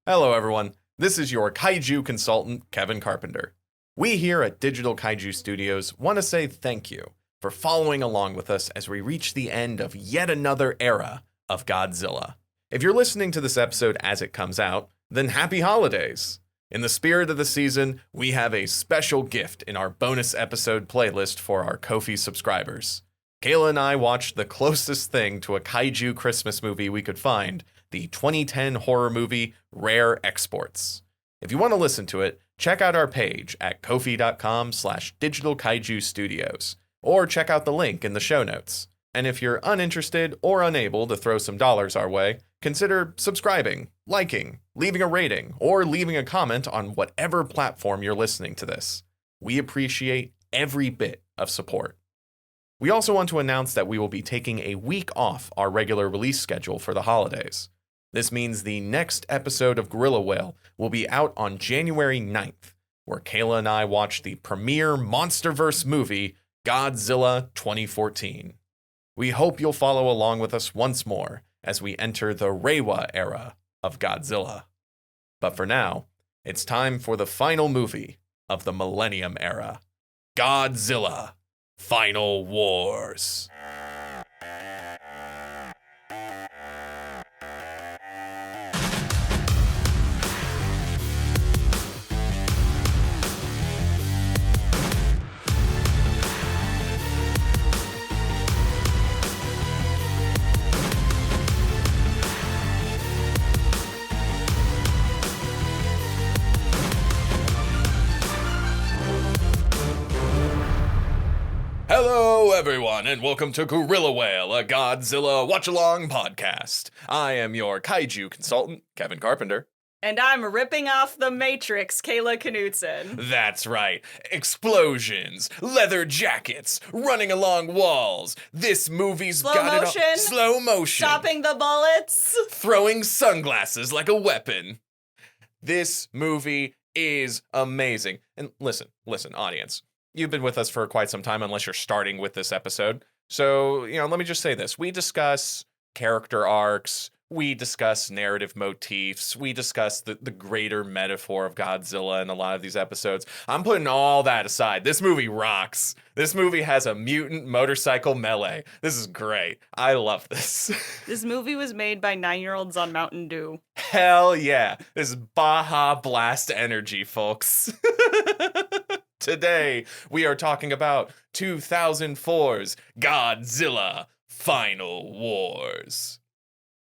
Hello, everyone. This is your kaiju consultant, Kevin Carpenter. We here at Digital Kaiju Studios want to say thank you for following along with us as we reach the end of yet another era of Godzilla. If you're listening to this episode as it comes out, then happy holidays. In the spirit of the season, we have a special gift in our bonus episode playlist for our Ko-fi subscribers. Kayla and I watched the closest thing to a kaiju Christmas movie we could find, the 2010 horror movie Rare Exports. If you want to listen to it, check out our page at ko-fi.com/Digital Kaiju Studios, or check out the link in the show notes. And if you're uninterested or unable to throw some dollars our way, consider subscribing, liking, leaving a rating, or leaving a comment on whatever platform you're listening to this. We appreciate every bit of support. We also want to announce that we will be taking a week off our regular release schedule for the holidays. This means the next episode of Gorilla Whale will be out on January 9th, where Kayla and I watch the premiere MonsterVerse movie, Godzilla 2014. We hope you'll follow along with us once more as we enter the Reiwa era of Godzilla. But for now, it's time for the final movie of the Millennium era, Godzilla Final Wars. Hello, everyone, and welcome to Gorilla Whale, a Godzilla watch-along podcast. I am your kaiju consultant, Kevin Carpenter. And I'm ripping off the Matrix, Kayla Knutson. That's right. Explosions, leather jackets, running along walls. This movie's got it all. Slow motion. Stopping the bullets. Throwing sunglasses like a weapon. This movie is amazing. And listen, audience. You've been with us for quite some time, unless you're starting with this episode. So, let me just say this. We discuss character arcs. We discuss narrative motifs. We discuss the greater metaphor of Godzilla in a lot of these episodes. I'm putting all that aside. This movie rocks. This movie has a mutant motorcycle melee. This is great. I love this. This movie was made by 9-year-olds on Mountain Dew. Hell yeah. This is Baja Blast energy, folks. Today, we are talking about 2004's Godzilla Final Wars,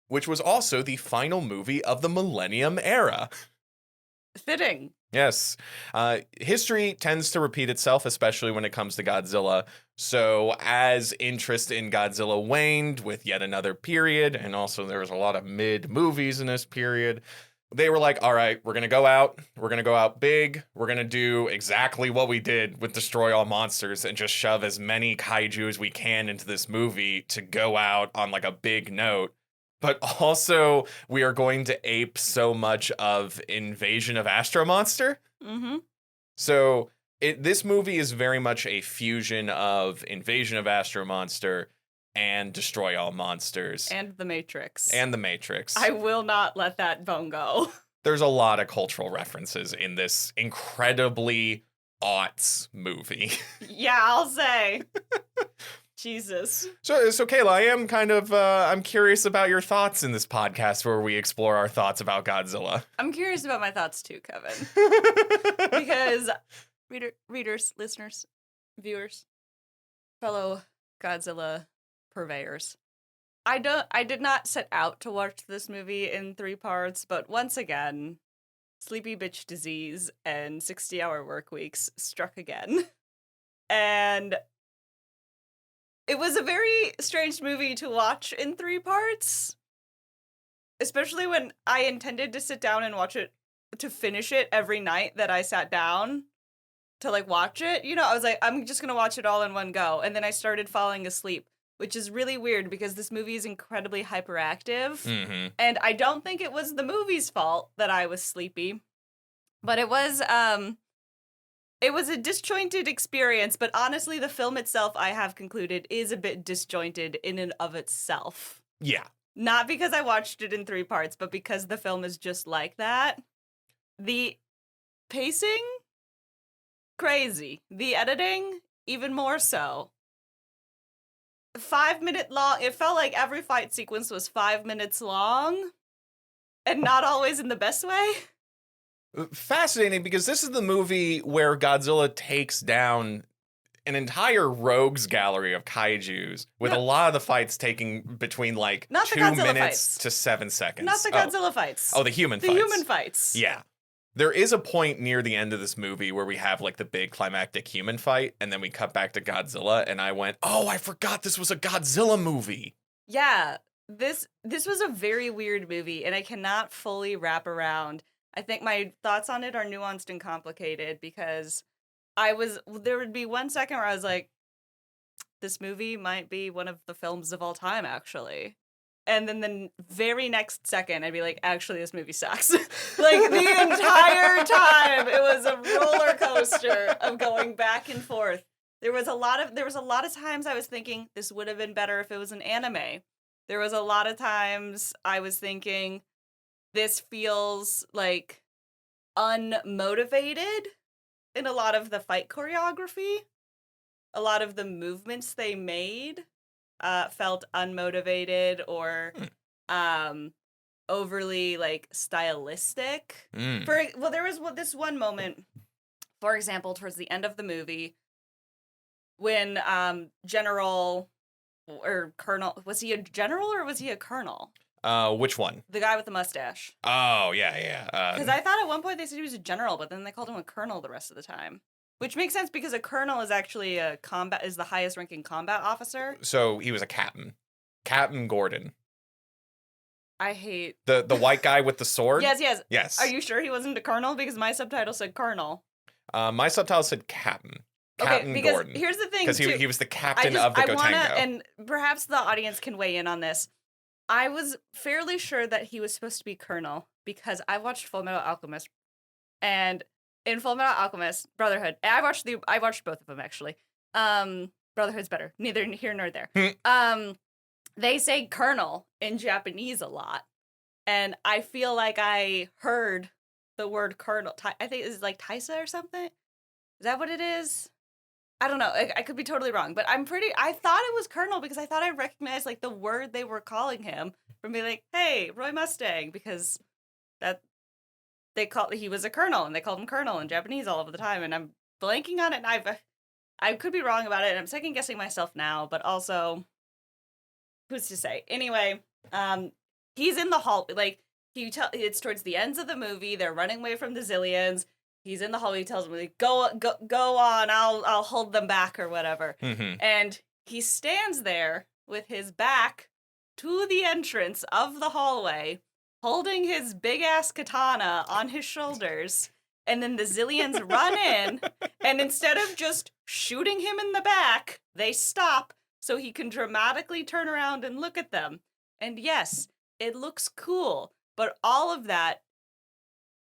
which was also the final movie of the Millennium era. Fitting. Yes. History tends to repeat itself, especially when it comes to Godzilla. So as interest in Godzilla waned with yet another period, and also there was a lot of mid-movies in this period, they were like, all right, we're going to go out big. We're going to do exactly what we did with Destroy All Monsters and just shove as many kaiju as we can into this movie to go out on like a big note. But also, we are going to ape so much of Invasion of Astro Monster. Mm-hmm. So this movie is very much a fusion of Invasion of Astro Monster and Destroy All Monsters. And The Matrix. I will not let that bone go. There's a lot of cultural references in this incredibly aughts movie. Yeah, I'll say. Jesus. So Kayla, I am kind of, I'm curious about your thoughts in this podcast where we explore our thoughts about Godzilla. I'm curious about my thoughts too, Kevin. Because readers, listeners, viewers, fellow Godzilla purveyors, I did not set out to watch this movie in 3 parts, but once again, sleepy bitch disease and 60-hour work weeks struck again. And it was a very strange movie to watch in 3 parts, especially when I intended to sit down and watch it, to finish it every night that I sat down to watch it. I was like, I'm just going to watch it all in one go. And then I started falling asleep, which is really weird because this movie is incredibly hyperactive. Mm-hmm. And I don't think it was the movie's fault that I was sleepy, but it was a disjointed experience. But honestly, the film itself, I have concluded, is a bit disjointed in and of itself. Yeah. Not because I watched it in 3 parts, but because the film is just like that. The pacing, crazy. The editing, even more so. 5-minute long. It felt like every fight sequence was 5 minutes long, and not always in the best way. Fascinating, because this is the movie where Godzilla takes down an entire rogues gallery of kaijus, with a lot of the fights taking between like Not the 2 Godzilla minutes fights. to 7 seconds. Not the Godzilla fights. Oh, the human The fights. human fights. Yeah. There is a point near the end of this movie where we have like the big climactic human fight, and then we cut back to Godzilla, and I went, oh, I forgot this was a Godzilla movie. Yeah. This was a very weird movie, and I cannot fully wrap around. I think my thoughts on it are nuanced and complicated, because there would be 1 second where I was like, this movie might be one of the films of all time, actually. And then the very next second, I'd be like, actually, this movie sucks. Like, the entire time, it was a roller coaster of going back and forth. There was a lot of times I was thinking, this would have been better if it was an anime. There was a lot of times I was thinking, this feels, like, unmotivated in a lot of the fight choreography. A lot of the movements they made felt unmotivated or overly, like, stylistic. There was this one moment, for example, towards the end of the movie, when General or Colonel, was he a general or was he a colonel? Which one? The guy with the mustache. Oh, yeah. Because I thought at one point they said he was a general, but then they called him a colonel the rest of the time. Which makes sense, because a colonel is actually is the highest ranking combat officer. So he was a captain. Captain Gordon. I hate... The white guy with the sword? Yes. Are you sure he wasn't a colonel? Because my subtitle said colonel. My subtitle said captain. Captain because Gordon. Here's the thing, because he was the captain of the Gotengo. And perhaps the audience can weigh in on this. I was fairly sure that he was supposed to be colonel, because I watched Full Metal Alchemist, and in Full Metal Alchemist Brotherhood, I watched both of them, actually. Brotherhood's better, neither here nor there. They say colonel in Japanese a lot, and I feel like I heard the word colonel. I think it's like Taisa or something. Is that what it is? I don't know. I could be totally wrong, but I thought it was colonel, because I thought I recognized, like, the word they were calling him from being like, hey, Roy Mustang, because he was a colonel, and they called him colonel in Japanese all over the time, and I'm blanking on it, and I could be wrong about it, and I'm second guessing myself now, but also, who's to say? Anyway, he's in the hall, like, it's towards the ends of the movie, they're running away from the Zillions. He's in the hallway. He tells them, like, go on. I'll hold them back or whatever. Mm-hmm. And he stands there with his back to the entrance of the hallway, holding his big ass katana on his shoulders. And then the Zillions run in, and instead of just shooting him in the back, they stop so he can dramatically turn around and look at them. And yes, it looks cool, but all of that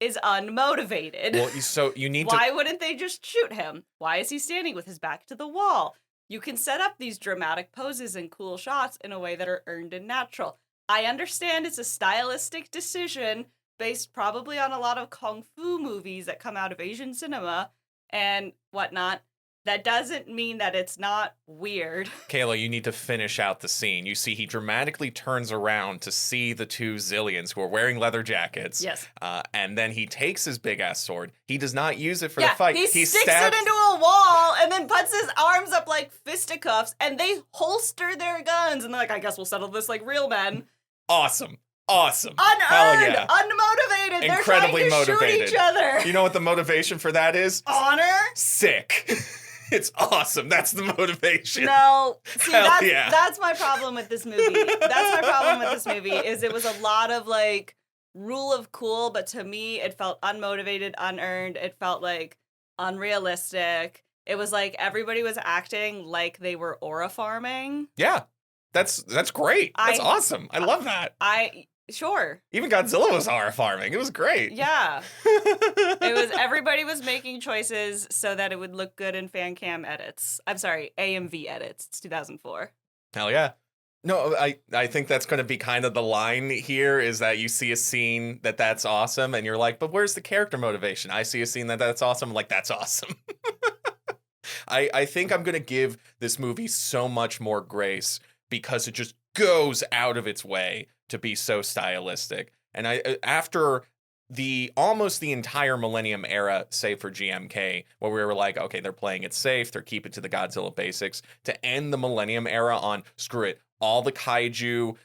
is unmotivated. Well, so you need Why wouldn't they just shoot him? Why is he standing with his back to the wall? You can set up these dramatic poses and cool shots in a way that are earned and natural. I understand it's a stylistic decision based probably on a lot of kung fu movies that come out of Asian cinema and whatnot. That doesn't mean that it's not weird. Kayla, you need to finish out the scene. You see, he dramatically turns around to see the 2 Zillions who are wearing leather jackets. Yes. And then he takes his big-ass sword. He does not use it for the fight. He sticks it into a wall and then puts his arms up like fisticuffs, and they holster their guns. And they're like, I guess we'll settle this like real men. Awesome. Unearned, Hell yeah. Unmotivated. Incredibly They're trying to motivated. shoot each other. You know what the motivation for that is? Honor? Sick. It's awesome. That's the motivation. No, see, Hell yeah. that's my problem with this movie. That's my problem with this movie, is it was a lot of, like, rule of cool, but to me, it felt unmotivated, unearned. It felt, like, unrealistic. It was like everybody was acting like they were aura farming. Yeah. That's great. That's awesome. I love that. Sure. Even Godzilla was horror farming. It was great. Yeah. Everybody was making choices so that it would look good in fan cam edits. I'm sorry, AMV edits. It's 2004. Hell yeah. No, I think that's going to be kind of the line here is that you see a scene that's awesome and you're like, but where's the character motivation? I see a scene that's awesome. I'm like, that's awesome. I think I'm going to give this movie so much more grace because it just goes out of its way to be so stylistic. And after almost the entire Millennium era, save for GMK, where we were like, okay, they're playing it safe, they're keeping to the Godzilla basics, to end the Millennium era on, screw it, all the kaiju,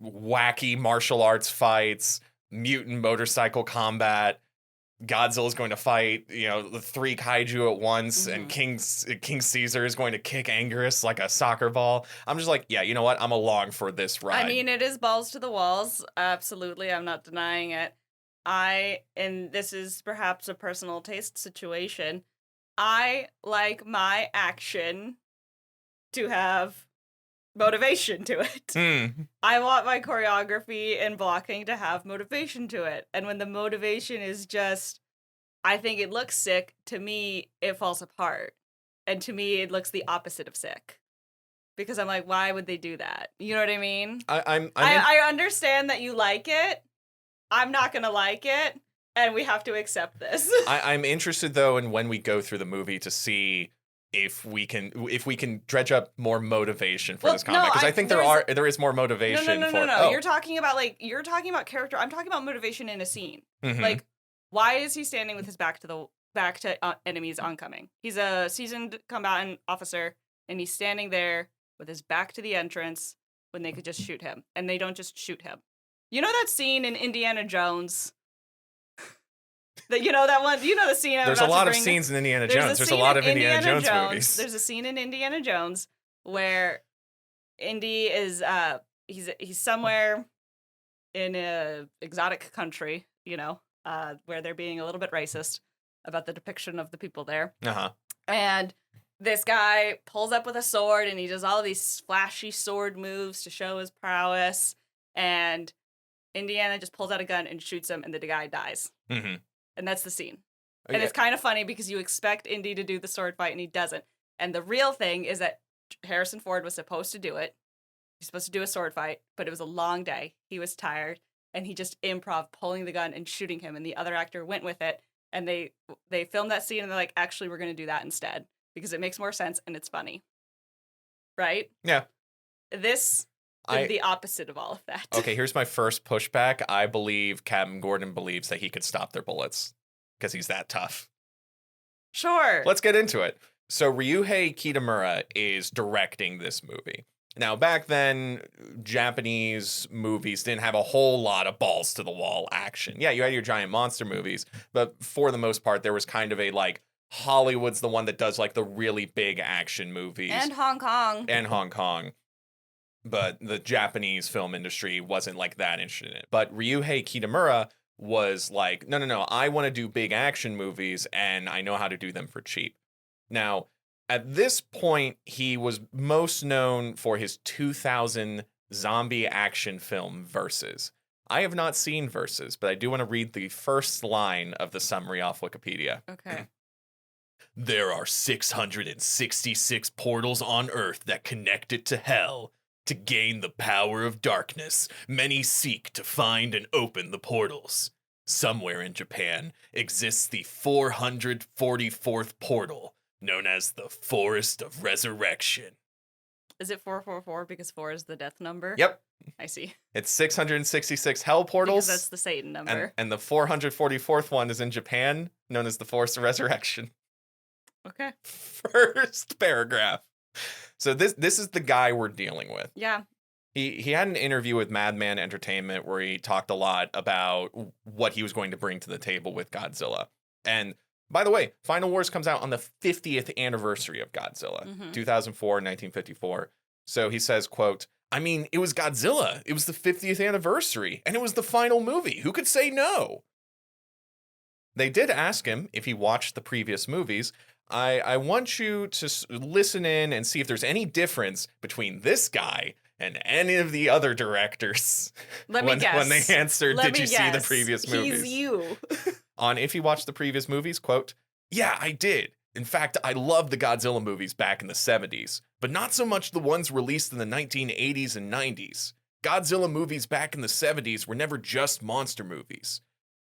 wacky martial arts fights, mutant motorcycle combat. Godzilla's going to fight, the 3 kaiju at once, and King Caesar is going to kick Anguirus like a soccer ball. I'm just like, yeah, you know what? I'm along for this ride. I mean, it is balls to the walls. Absolutely. I'm not denying it. And this is perhaps a personal taste situation, I like my action to have motivation to it. I want my choreography and blocking to have motivation to it. And when the motivation is just, I think it looks sick, to me, it falls apart. And to me, it looks the opposite of sick. Because I'm like, why would they do that? You know what I mean? I understand that you like it. I'm not going to like it. And we have to accept this. I'm interested, though, in when we go through the movie to see if we can dredge up more motivation for this combat, because I think there is more motivation. No. You're talking about character. I'm talking about motivation in a scene. Mm-hmm. Like, why is he standing with his back to enemies oncoming? He's a seasoned combatant officer, and he's standing there with his back to the entrance when they could just shoot him, and they don't just shoot him. You know that scene in Indiana Jones? That one. You know the scene. There's a lot of scenes in Indiana Jones. There's a lot of Indiana Jones movies. There's a scene in Indiana Jones where Indy is he's somewhere in a exotic country, where they're being a little bit racist about the depiction of the people there. And this guy pulls up with a sword and he does all these flashy sword moves to show his prowess, and Indiana just pulls out a gun and shoots him, and the guy dies. Mm-hmm. And that's the scene. And it's kind of funny because you expect Indy to do the sword fight and he doesn't. And the real thing is that Harrison Ford was supposed to do it. He's supposed to do a sword fight, but it was a long day. He was tired, and he just improv pulling the gun and shooting him, and the other actor went with it. And they filmed that scene, and they're like, actually, we're going to do that instead because it makes more sense and it's funny. Right? Yeah. This is the opposite of all of that. Okay, here's my first pushback. I believe Captain Gordon believes that he could stop their bullets because he's that tough. Sure. Let's get into it. So Ryuhei Kitamura is directing this movie. Now, back then, Japanese movies didn't have a whole lot of balls to the wall action. Yeah, you had your giant monster movies, but for the most part, there was kind of a, Hollywood's the one that does, the really big action movies. And Hong Kong. But the Japanese film industry wasn't that interested in it. But Ryuhei Kitamura was like, no, I want to do big action movies, and I know how to do them for cheap. Now, at this point, he was most known for his 2000 zombie action film Versus. I have not seen Versus, but I do want to read the first line of the summary off Wikipedia. Okay. There are 666 portals on Earth that connect it to hell. To gain the power of darkness, many seek to find and open the portals. Somewhere in Japan exists the 444th portal, known as the Forest of Resurrection. Is it 444 because 4 is the death number? Yep. I see. It's 666 hell portals. Because that's the Satan number. And the 444th one is in Japan, known as the Forest of Resurrection. Okay. First paragraph. So this is the guy we're dealing with. Yeah. He had an interview with Madman Entertainment where he talked a lot about what he was going to bring to the table with Godzilla. And by the way, Final Wars comes out on the 50th anniversary of Godzilla, 2004, 1954. So he says, quote, I mean, it was Godzilla. It was the 50th anniversary, and it was the final movie. Who could say no? They did ask him if he watched the previous movies. I want you to listen in and see if there's any difference between this guy and any of the other directors. Let me guess. When they answered, did you see the previous movies? He's you. On if he watched the previous movies, quote, yeah, I did. In fact, I love the Godzilla movies back in the 70s, but not so much the ones released in the 1980s and 90s. Godzilla movies back in the 70s were never just monster movies.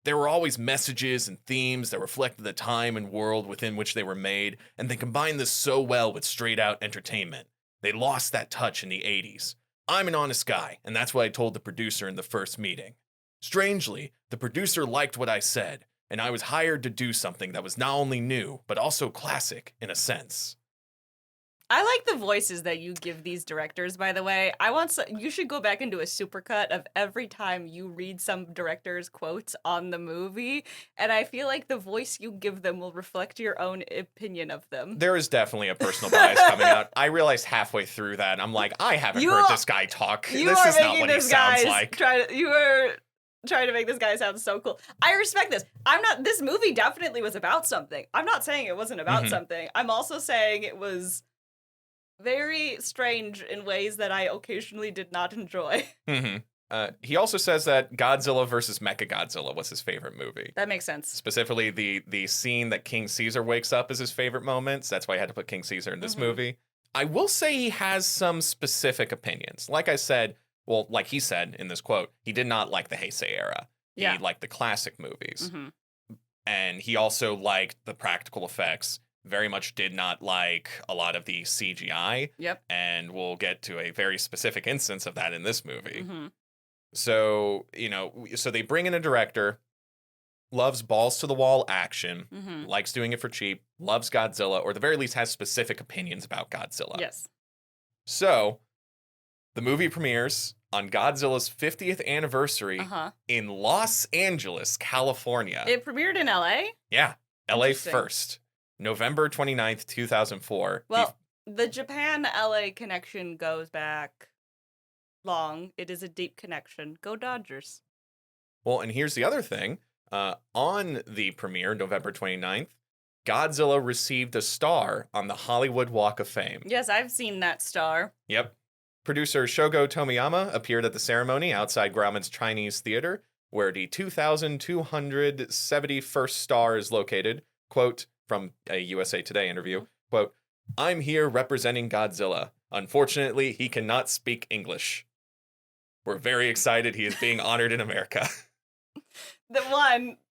There were always messages and themes that reflected the time and world within which they were made, and they combined this so well with straight-out entertainment. They lost that touch in the 80s. I'm an honest guy, and that's what I told the producer in the first meeting. Strangely, the producer liked what I said, and I was hired to do something that was not only new, but also classic in a sense. I like the voices that you give these directors, by the way. You should go back and do a supercut of every time you read some director's quotes on the movie, and I feel like the voice you give them will reflect your own opinion of them. There is definitely a personal bias coming out. I realized halfway through that, I'm like, I haven't heard this guy talk. This is not what he sounds like. You are trying to make this guy sound so cool. I respect this. This movie definitely was about something. I'm not saying it wasn't about something. I'm also saying it was very strange in ways that I occasionally did not enjoy. He also says that Godzilla versus Mechagodzilla was his favorite movie. That makes sense. Specifically, the scene that King Caesar wakes up is his favorite moments. That's why I had to put King Caesar in this movie. I will say he has some specific opinions. Like I said, well, like he said in this quote, he did not like the Heisei era. He liked the classic movies. And he also liked the practical effects. Very much did not like a lot of the CGI. And we'll get to a very specific instance of that in this movie. So, so they bring in a director, loves balls to the wall action, likes doing it for cheap, loves Godzilla, or at the very least has specific opinions about Godzilla. Yes. So the movie premieres on Godzilla's 50th anniversary in Los Angeles, California. It premiered in LA? Yeah. LA first. November 29th, 2004. Well, the Japan-LA connection goes back long. It is a deep connection. Go Dodgers. Well, and here's the other thing. On the premiere, November 29th, Godzilla received a star on the Hollywood Walk of Fame. Yes, I've seen that star. Yep. Producer Shogo Tomiyama appeared at the ceremony outside Grauman's Chinese Theater, where the 2,271st star is located. Quote, from a USA Today interview, quote, "I'm here representing Godzilla. Unfortunately, he cannot speak English. We're very excited he is being honored in America."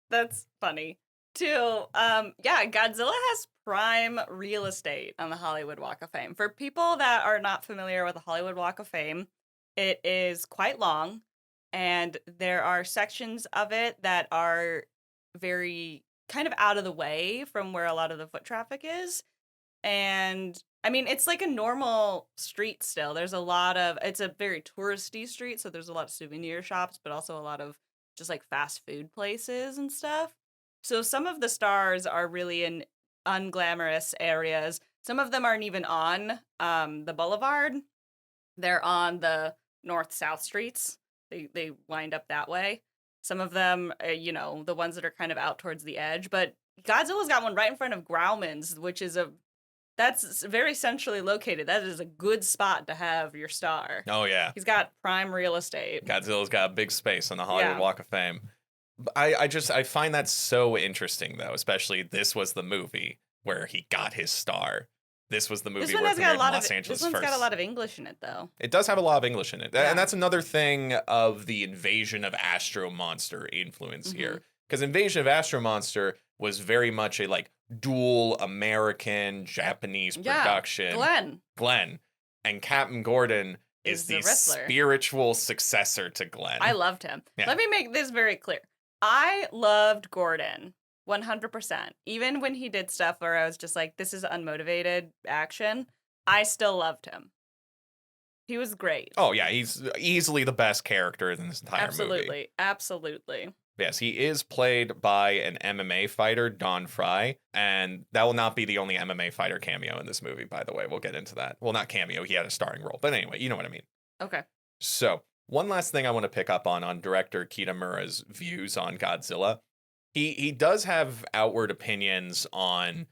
That's funny. Two, Godzilla has prime real estate on the Hollywood Walk of Fame. For people that are not familiar with the Hollywood Walk of Fame, it is quite long, and there are sections of it that are very kind of out of the way from where a lot of the foot traffic is. And I mean, it's like a normal street still. It's a very touristy street, so there's a lot of souvenir shops, but also a lot of just like fast food places and stuff. So some of the stars are really in unglamorous areas. Some of them aren't even on the boulevard. They're on the north-south streets. They wind up that way. Some of them, the ones that are kind of out towards the edge. But Godzilla's got one right in front of Grauman's, which is that's very centrally located. That is a good spot to have your star. Oh, yeah. He's got prime real estate. Godzilla's got a big space on the Hollywood Walk of Fame. I find that so interesting, though, especially this was the movie where he got his star. This was the movie where it premiered in Los Angeles first. This one's got a lot of English in it, though. It does have a lot of English in it. Yeah. And that's another thing of the Invasion of Astro Monster influence here. Because Invasion of Astro Monster was very much a dual American Japanese production. Glenn. And Captain Gordon is the spiritual successor to Glenn. I loved him. Yeah. Let me make this very clear. I loved Gordon 100%. Even when he did stuff where I was just like, this is unmotivated action, I still loved him. He was great. Oh, yeah. He's easily the best character in this entire movie. Absolutely. Yes, he is played by an MMA fighter, Don Fry, and that will not be the only MMA fighter cameo in this movie, by the way. We'll get into that. Well, not cameo. He had a starring role. But anyway, you know what I mean. Okay. So, one last thing I want to pick up on director Kitamura's views on Godzilla. He does have outward opinions on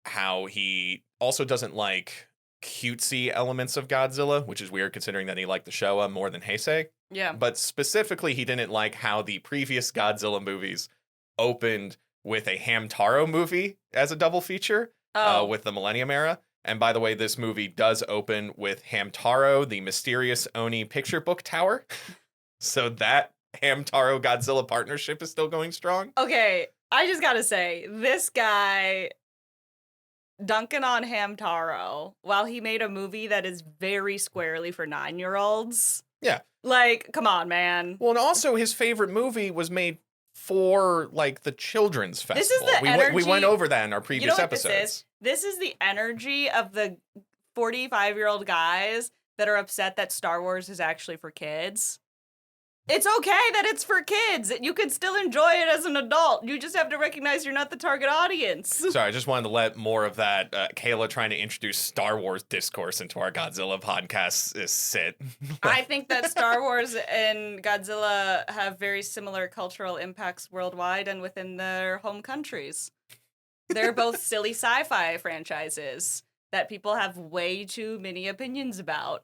how he also doesn't like cutesy elements of Godzilla, which is weird considering that he liked the Showa more than Heisei. Yeah. But specifically, he didn't like how the previous Godzilla movies opened with a Hamtaro movie as a double feature. with the Millennium era. And by the way, this movie does open with Hamtaro, the mysterious Oni picture book tower. So that Hamtaro Godzilla partnership is still going strong. Okay, I just gotta say, this guy dunking on Hamtaro while he made a movie that is very squarely for 9-year-olds. Yeah. Like, come on, man. Well, and also his favorite movie was made for like the children's festival. This is the we went over that in our previous you know what episodes. This is the energy of the 45-year-old guys that are upset that Star Wars is actually for kids. It's okay that it's for kids. You can still enjoy it as an adult. You just have to recognize you're not the target audience. Sorry, I just wanted to let more of that Kayla trying to introduce Star Wars discourse into our Godzilla podcast sit. I think that Star Wars and Godzilla have very similar cultural impacts worldwide and within their home countries. They're both silly sci-fi franchises that people have way too many opinions about.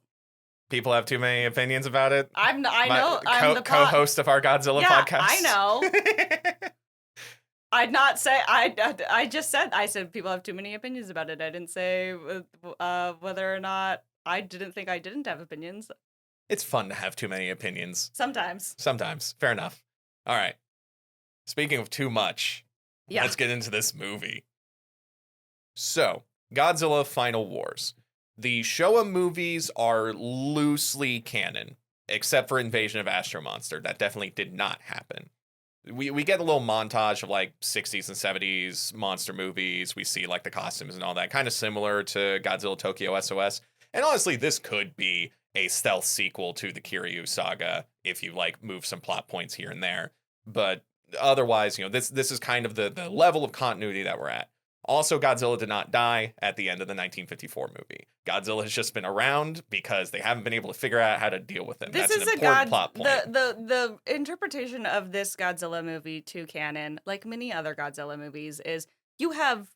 People have too many opinions about it. I'm the co-host of our Godzilla podcast. I know. I'd not say I just said people have too many opinions about it. I didn't say whether or not I didn't think I didn't have opinions. It's fun to have too many opinions. Sometimes. Fair enough. All right. Speaking of too much, yeah. Let's get into this movie. So, Godzilla Final Wars. The Showa movies are loosely canon, except for Invasion of Astro Monster. That definitely did not happen. We get a little montage of like 60s and 70s monster movies. We see like the costumes and all that, kind of similar to Godzilla Tokyo SOS. And honestly, this could be a stealth sequel to the Kiryu saga if you like move some plot points here and there. But otherwise, this is kind of the level of continuity that we're at. Also, Godzilla did not die at the end of the 1954 movie. Godzilla has just been around because they haven't been able to figure out how to deal with him. That's an important plot point. The interpretation of this Godzilla movie to canon, like many other Godzilla movies, is you have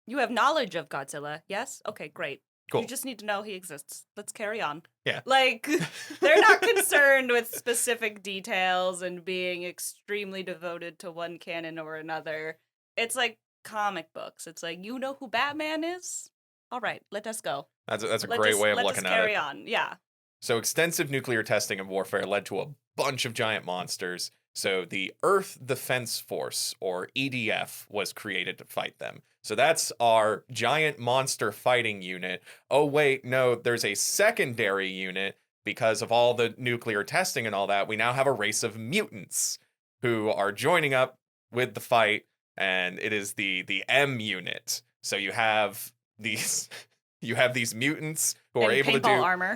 knowledge of Godzilla. Yes? Okay, great. Cool. You just need to know he exists. Let's carry on. Yeah. Like, they're not concerned with specific details and being extremely devoted to one canon or another. It's like comic books. It's like, you know who Batman is? All right, let us go. That's a great way of looking at it. Let us carry on. Yeah. So extensive nuclear testing and warfare led to a bunch of giant monsters. So the Earth Defense Force, or EDF, was created to fight them. So that's our giant monster fighting unit. Oh, wait, no, there's a secondary unit because of all the nuclear testing and all that. We now have a race of mutants who are joining up with the fight. And it is the M unit. So you have these mutants who are able to do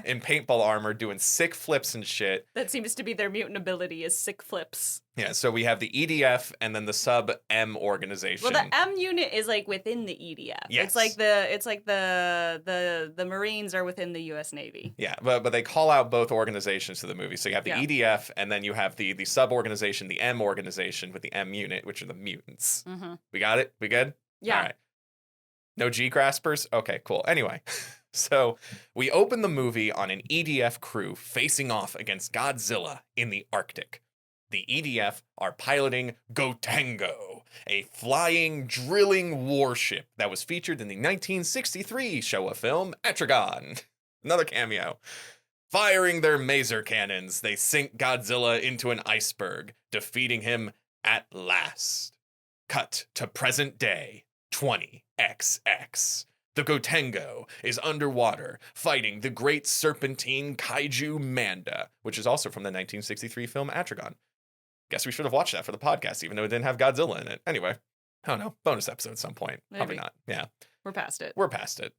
in paintball armor doing sick flips and shit. That seems to be their mutant ability is sick flips. Yeah, so we have the EDF and then the sub M organization. Well, the M unit is like within the EDF. Yes. It's like the Marines are within the US Navy. Yeah, but they call out both organizations to the movie. So you have the EDF and then you have the sub organization, the M organization with the M unit, which are the mutants. Mm-hmm. We got it? We good? Yeah. All right. No G-graspers? Okay, cool. Anyway, so we open the movie on an EDF crew facing off against Godzilla in the Arctic. The EDF are piloting Gotengo, a flying, drilling warship that was featured in the 1963 Showa film Etrigan. Another cameo. Firing their maser cannons, they sink Godzilla into an iceberg, defeating him at last. Cut to present day, 20XX. The Gotengo is underwater, fighting the great serpentine kaiju Manda, which is also from the 1963 film Etrigan. Guess we should have watched that for the podcast, even though it didn't have Godzilla in it. Anyway, I don't know. Bonus episode at some point. Maybe. Probably not. Yeah. We're past it.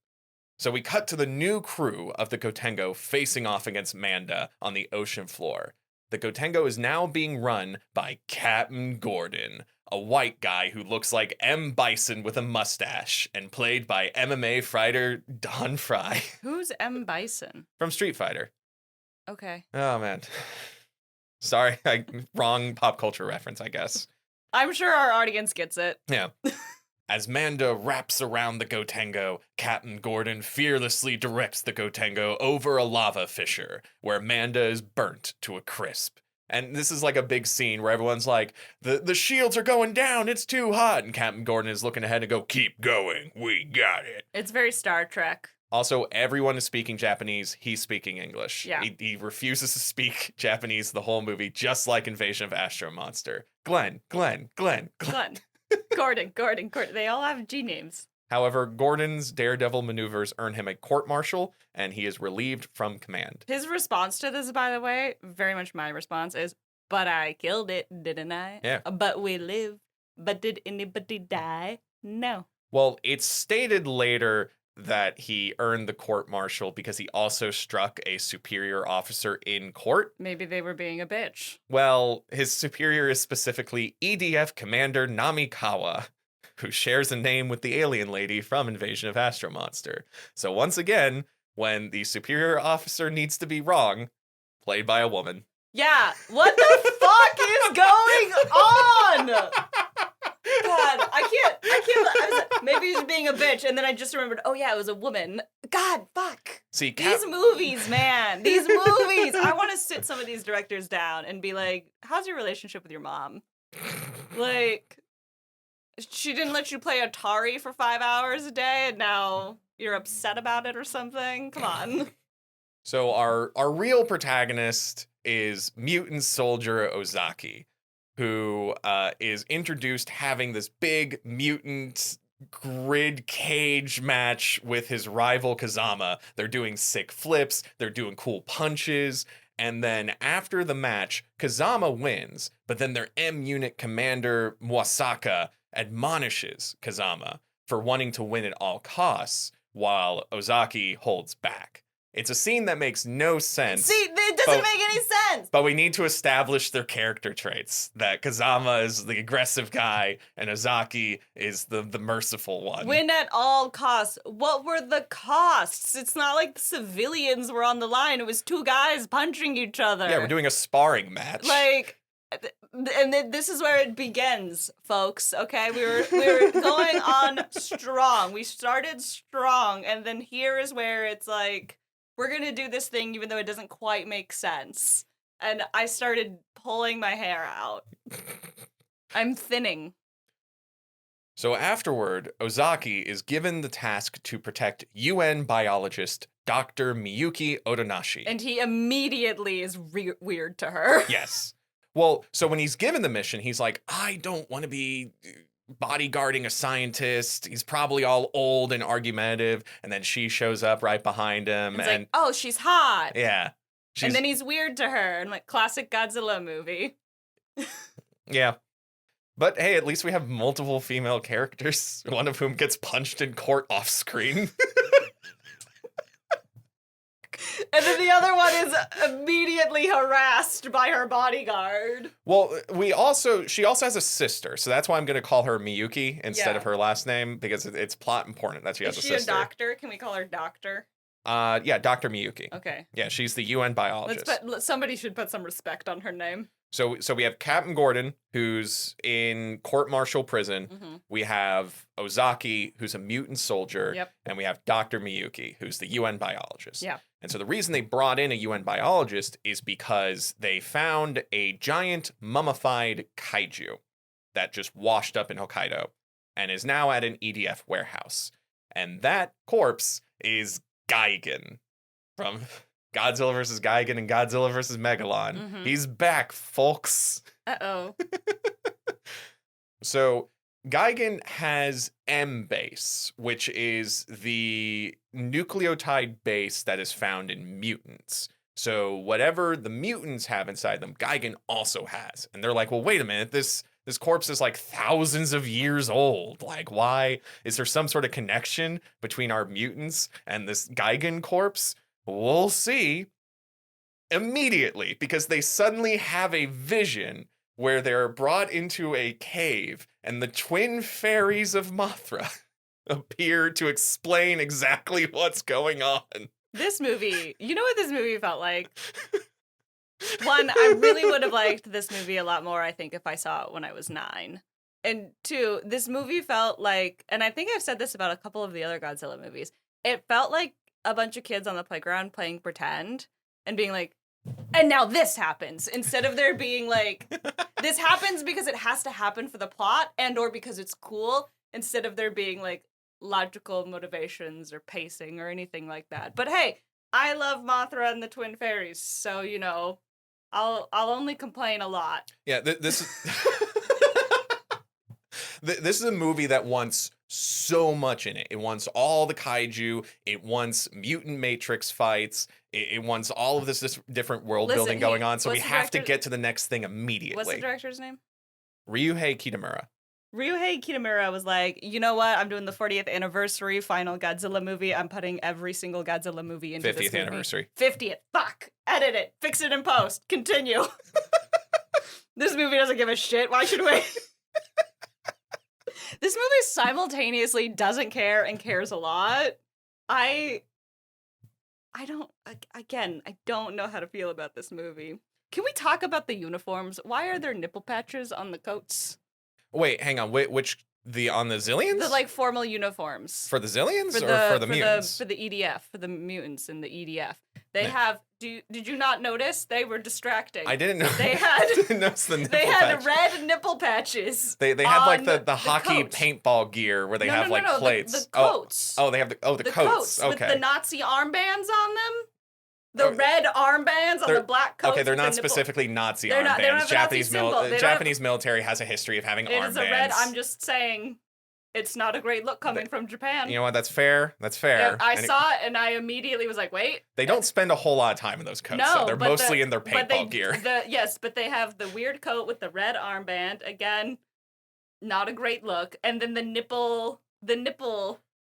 So we cut to the new crew of the Gotengo facing off against Manda on the ocean floor. The Gotengo is now being run by Captain Gordon, a white guy who looks like M. Bison with a mustache and played by MMA fighter Don Fry. Who's M. Bison? From Street Fighter. Okay. Oh, man. Sorry, wrong pop culture reference, I guess. I'm sure our audience gets it. Yeah. As Manda wraps around the Gotengo, Captain Gordon fearlessly directs the Gotengo over a lava fissure, where Manda is burnt to a crisp. And this is like a big scene where everyone's like, the shields are going down, it's too hot. And Captain Gordon is looking ahead and go, keep going, we got it. It's very Star Trek. Also, everyone is speaking Japanese, he's speaking English. Yeah. He refuses to speak Japanese the whole movie, just like Invasion of Astro Monster. Glenn. Glenn. Gordon. They all have G names. However, Gordon's daredevil maneuvers earn him a court-martial, and he is relieved from command. His response to this, by the way, very much my response is, but I killed it, didn't I? Yeah. But we lived. But did anybody die? No. Well, it's stated later that he earned the court-martial because he also struck a superior officer in court. Maybe they were being a bitch. Well, his superior is specifically EDF Commander Namikawa, who shares a name with the alien lady from Invasion of Astro Monster. So once again, when the superior officer needs to be wrong, played by a woman. Yeah, what the fuck is going on? God, I can't, maybe he's being a bitch, and then I just remembered, oh yeah, it was a woman. God, fuck. See, these movies, man, these movies. I want to sit some of these directors down and be like, how's your relationship with your mom? Like, she didn't let you play Atari for 5 hours a day, and now you're upset about it or something? Come on. So our real protagonist is mutant soldier Ozaki, who is introduced having this big mutant grid cage match with his rival Kazama. They're doing sick flips, they're doing cool punches, and then after the match, Kazama wins, but then their M-Unit commander, Mwasaka, admonishes Kazama for wanting to win at all costs, while Ozaki holds back. It's a scene that makes no sense. See, it doesn't make any sense. But we need to establish their character traits. That Kazama is the aggressive guy and Ozaki is the merciful one. Win at all costs. What were the costs? It's not like the civilians were on the line. It was two guys punching each other. Yeah, we're doing a sparring match. Like, and this is where it begins, folks. Okay, we were going on strong. We started strong, and then here is where it's like, we're going to do this thing even though it doesn't quite make sense. And I started pulling my hair out. I'm thinning. So afterward, Ozaki is given the task to protect UN biologist Dr. Miyuki Otonashi. And he immediately is weird to her. Yes. Well, so when he's given the mission, he's like, I don't want to be bodyguarding a scientist. He's probably all old and argumentative. And then she shows up right behind him. It's like, oh, she's hot. Yeah. And then he's weird to her. And like, classic Godzilla movie. Yeah. But hey, at least we have multiple female characters, one of whom gets punched in court off screen. And then the other one is immediately harassed by her bodyguard. Well, she also has a sister, so that's why I'm going to call her Miyuki instead of her last name, because it's plot important that she has a sister. Is she a doctor? Can we call her Doctor? Yeah, Dr. Miyuki. Okay. Yeah, she's the UN biologist. Somebody should put some respect on her name. So we have Captain Gordon, who's in court-martial prison. Mm-hmm. We have Ozaki, who's a mutant soldier. Yep. And we have Dr. Miyuki, who's the UN biologist. Yeah. And so the reason they brought in a UN biologist is because they found a giant mummified kaiju that just washed up in Hokkaido and is now at an EDF warehouse. And that corpse is Gigan from Godzilla vs. Gigan and Godzilla vs. Megalon. Mm-hmm. He's back, folks. Uh-oh. So Gigan has M base, which is the nucleotide base that is found in mutants. So whatever the mutants have inside them, Gigan also has. And they're like, well, wait a minute, this corpse is like thousands of years old. Like, why? Is there some sort of connection between our mutants and this Gigan corpse? We'll see immediately, because they suddenly have a vision where they're brought into a cave and the twin fairies of Mothra appear to explain exactly what's going on. This movie, you know what this movie felt like? One, I really would have liked this movie a lot more, I think, if I saw it when I was 9. And 2, this movie felt like, and I think I've said this about a couple of the other Godzilla movies, it felt like a bunch of kids on the playground playing pretend and being like, and now this happens. Instead of there being like, this happens because it has to happen for the plot and or because it's cool, instead of there being like logical motivations or pacing or anything like that. But hey, I love Mothra and the Twin Fairies, so you know, I'll only complain a lot. Yeah, this this is a movie that wants so much in it. It wants all the kaiju. It wants mutant matrix fights. It wants all of this different world building going on. So we have to get to the next thing immediately. What's the director's name? Ryuhei Kitamura. Ryuhei Kitamura was like, you know what? I'm doing the 40th anniversary final Godzilla movie. I'm putting every single Godzilla movie into 50th this movie. anniversary. 50th. Fuck. Edit it. Fix it in post. Continue. This movie doesn't give a shit. Why should we? This movie simultaneously doesn't care and cares a lot. I don't know how to feel about this movie. Can we talk about the uniforms? Why are there nipple patches on the coats? Wait, hang on. Which on the Zillions? The like formal uniforms. For the Zillions or for the mutants? For the EDF, for the mutants in the EDF. They have. Did you not notice? They were distracting. I didn't know. They had. Didn't notice the nipple they had patch. red nipple patches. They had like the hockey coats. paintball gear where they have like plates. The coats. Oh, they have the coats. Okay. With the Nazi armbands on them. The red armbands on the black coats. Okay, they're not specifically Nazi armbands. They don't have a Nazi symbol. Japanese military has a history of having armbands. It is a red. I'm just saying. It's not a great look coming from Japan. You know what? That's fair. That's fair. I saw it and I immediately was like, wait. They don't spend a whole lot of time in those coats. No, they're mostly in their paintball gear. Yes, but they have the weird coat with the red armband. Again, not a great look. And then the nipple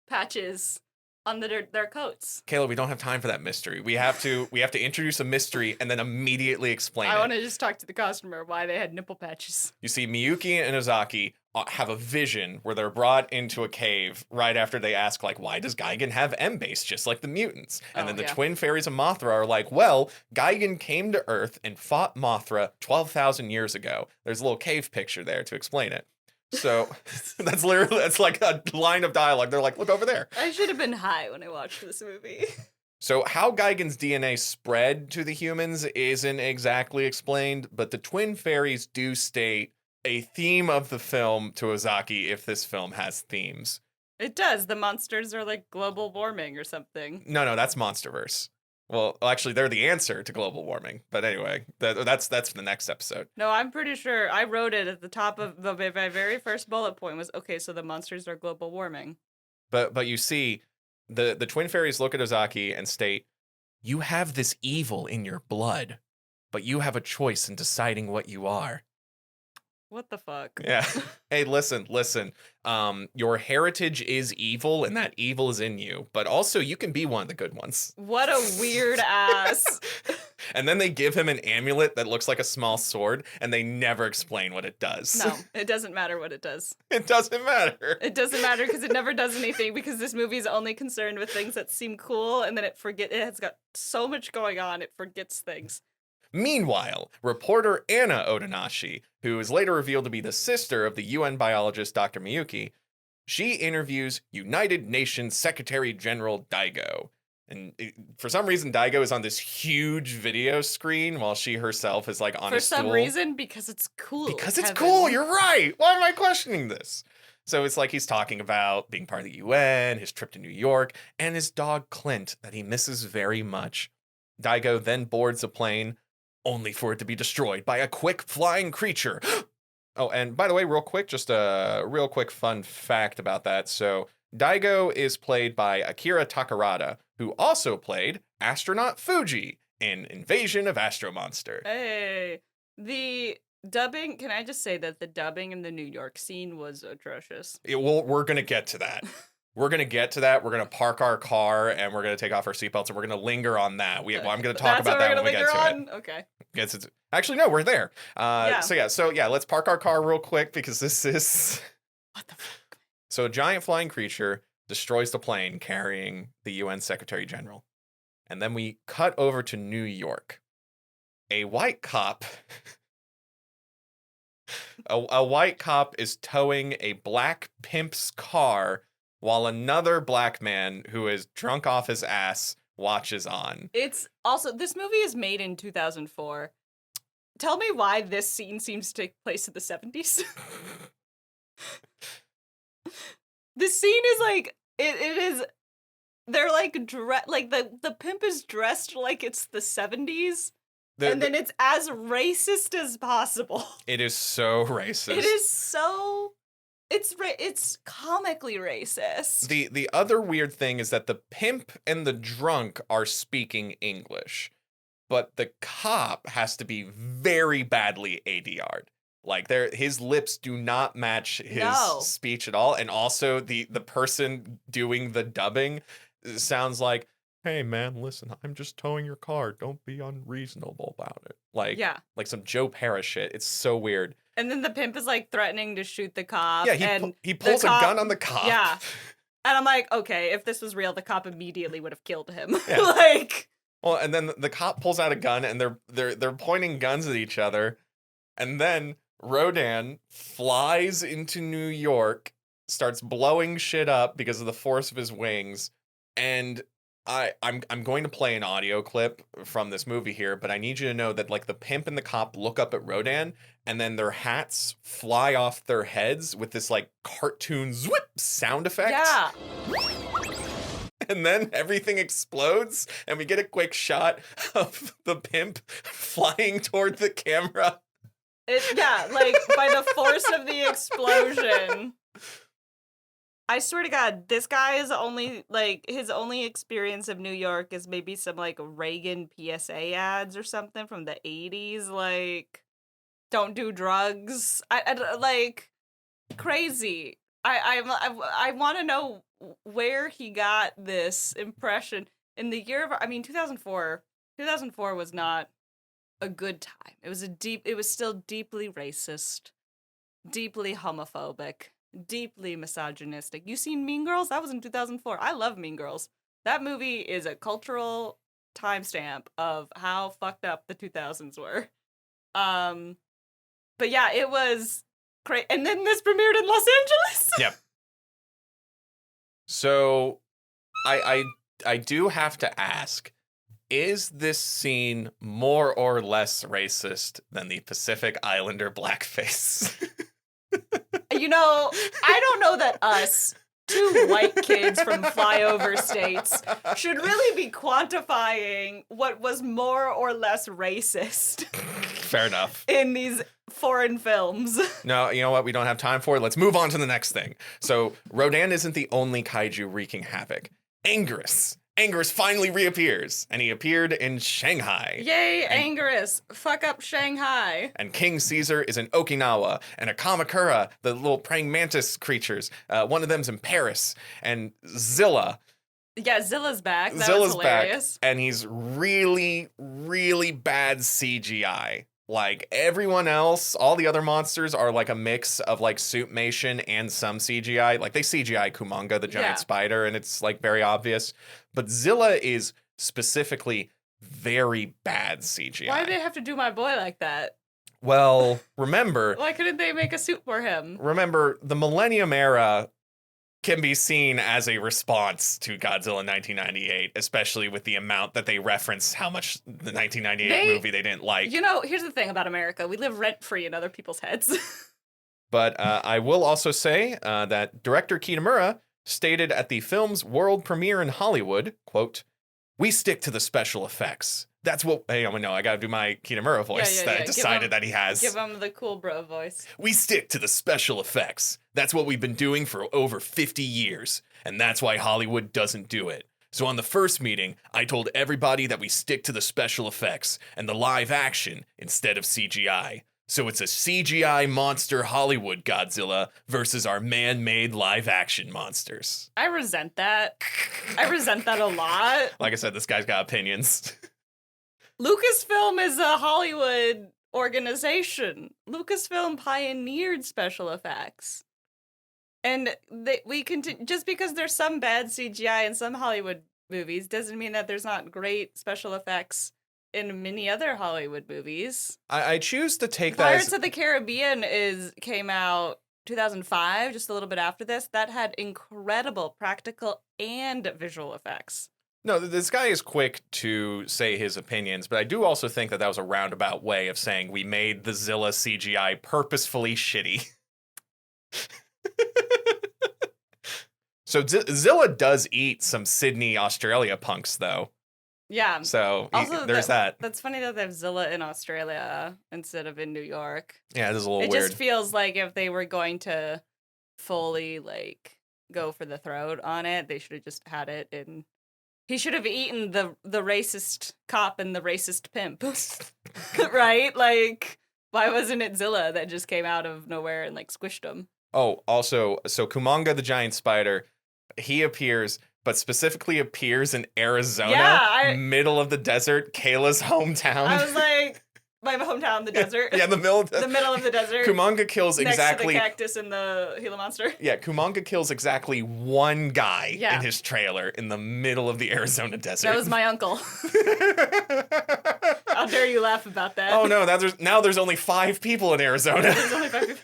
patches on their coats. Kayla, we don't have time for that mystery. We have to introduce a mystery and then immediately explain it. I want to just talk to the customer why they had nipple patches. You see, Miyuki and Ozaki have a vision where they're brought into a cave right after they ask, like, why does Gigan have M-base just like the mutants? And then the twin fairies of Mothra are like, well, Gigan came to Earth and fought Mothra 12,000 years ago. There's a little cave picture there to explain it. So that's like a line of dialogue. They're like, look over there. I should have been high when I watched this movie. So how Gigan's DNA spread to the humans isn't exactly explained, but the twin fairies do state a theme of the film to Ozaki if this film has themes. It does. The monsters are like global warming or something. No, that's Monsterverse. Well, actually, they're the answer to global warming. But anyway, that's the next episode. No, I'm pretty sure I wrote it at the top of my very first bullet point was, okay, so the monsters are global warming. But you see, the twin fairies look at Ozaki and state, you have this evil in your blood, but you have a choice in deciding what you are. What the fuck? Yeah. Hey, listen. Your heritage is evil, and that evil is in you. But also, you can be one of the good ones. What a weird ass. And then they give him an amulet that looks like a small sword, and they never explain what it does. No, it doesn't matter what it does. It doesn't matter. It doesn't matter because it never does anything, because this movie is only concerned with things that seem cool, and then it has got so much going on, it forgets things. Meanwhile, reporter Anna Otonashi, who is later revealed to be the sister of the UN biologist Dr. Miyuki, she interviews United Nations Secretary General Daigo. And for some reason, Daigo is on this huge video screen while she herself is like on a stool. For some reason, because it's cool. Because it's cool, you're right. Why am I questioning this? So it's like he's talking about being part of the UN, his trip to New York, and his dog Clint that he misses very much. Daigo then boards a plane, only for it to be destroyed by a quick flying creature. Oh, and by the way, real quick, just a real quick fun fact about that. So Daigo is played by Akira Takarada, who also played astronaut Fuji in Invasion of Astro Monster. Hey, the dubbing, can I just say that the dubbing in the New York scene was atrocious? We're going to get to that. We're going to get to that. We're going to park our car and we're going to take off our seatbelts and we're going to linger on that. I'm going to talk about that when we get to it. Okay. Actually, no, we're there. Yeah. So let's park our car real quick because this is... What the fuck? So a giant flying creature destroys the plane carrying the UN Secretary General. And then we cut over to New York. A white cop... a white cop is towing a black pimp's car while another black man who is drunk off his ass watches on. It's also, this movie is made in 2004. Tell me why this scene seems to take place in the 70s. This scene is like, it is, they're like, like the pimp is dressed like it's the 70s. And then it's as racist as possible. It is so racist. It is so, it's comically racist. The other weird thing is that the pimp and the drunk are speaking English, but the cop has to be very badly ADR'd. Like his lips do not match his speech at all, and also the person doing the dubbing sounds like, "Hey man, listen, I'm just towing your car. Don't be unreasonable about it." Like some Joe Pera shit. It's so weird. And then the pimp is like threatening to shoot the cop. Yeah, he pulls a gun on the cop. Yeah. And I'm like, okay, if this was real, the cop immediately would have killed him. Yeah. Like, well, and then the cop pulls out a gun and they're pointing guns at each other. And then Rodan flies into New York, starts blowing shit up because of the force of his wings, and I'm going to play an audio clip from this movie here, but I need you to know that like the pimp and the cop look up at Rodan, and then their hats fly off their heads with this like cartoon zwip sound effect. Yeah. And then everything explodes, and we get a quick shot of the pimp flying toward the camera. Like by the force of the explosion. I swear to God, this guy is only, like, his only experience of New York is maybe some, like, Reagan PSA ads or something from the 80s, like, don't do drugs. Like, crazy. I want to know where he got this impression. In the year of, 2004 was not a good time. It was still deeply racist, deeply homophobic, deeply misogynistic. You seen Mean Girls? That was in 2004. I love Mean Girls. That movie is a cultural timestamp of how fucked up the 2000s were. But yeah, it was great. And then this premiered in Los Angeles. Yep. So I do have to ask, is this scene more or less racist than the Pacific Islander blackface? You know, I don't know that us, two white kids from flyover states, should really be quantifying what was more or less racist. Fair enough. In these foreign films. No, you know what? We don't have time for it. Let's move on to the next thing. So, Rodan isn't the only kaiju wreaking havoc. Anguirus finally reappears, and he appeared in Shanghai. Yay, Anguirus! Fuck up Shanghai. And King Caesar is in Okinawa, and a Kamakura, the little praying mantis creatures, one of them's in Paris, and Zilla. Yeah, Zilla's back. That was hilarious. Back, and he's really, really bad CGI. Like, everyone else, all the other monsters are like a mix of like suitmation and some CGI. Like, they CGI Kumanga, the giant spider, and it's like very obvious. But Zilla is specifically very bad CGI. Why did they have to do my boy like that? Well, remember... Why couldn't they make a suit for him? Remember, the Millennium era can be seen as a response to Godzilla 1998, especially with the amount that they reference how much the 1998 movie they didn't like. You know, here's the thing about America. We live rent-free in other people's heads. But I will also say that director Kitamura stated at the film's world premiere in Hollywood, quote, "We stick to the special effects. That's what..." Hey, no, I gotta do my Kitamura voice that I decided that he has. Give him the cool bro voice. "We stick to the special effects. That's what we've been doing for over 50 years. And that's why Hollywood doesn't do it. So on the first meeting, I told everybody that we stick to the special effects and the live action instead of CGI. So it's a CGI monster Hollywood Godzilla versus our man-made live-action monsters." I resent that. I resent that a lot. Like I said, this guy's got opinions. Lucasfilm is a Hollywood organization. Lucasfilm pioneered special effects. And we continue, just because there's some bad CGI in some Hollywood movies doesn't mean that there's not great special effects in many other Hollywood movies. I choose to take Pirates of the Caribbean came out 2005, just a little bit after this. That had incredible practical and visual effects. No, this guy is quick to say his opinions, but I do also think that was a roundabout way of saying we made the Zilla CGI purposefully shitty. So Zilla does eat some Sydney, Australia punks, though. Yeah. So also, there's that. That's funny that they have Zilla in Australia instead of in New York. Yeah, this is a little weird. It just feels like if they were going to fully, like, go for the throat on it, they should have just had it in... He should have eaten the racist cop and the racist pimp. Right? Like, why wasn't it Zilla that just came out of nowhere and, like, squished him? Oh, also, so Kumanga the giant spider, he appears, but specifically appears in Arizona, middle of the desert, Kayla's hometown. I was like, my hometown, the desert. Yeah, the middle of the desert. Kumanga kills exactly... Next to the cactus and the Gila monster. Yeah, Kumanga kills exactly one guy in his trailer in the middle of the Arizona desert. That was my uncle. How dare you laugh about that? Oh no, now there's only 5 people in Arizona. There's only 5 people.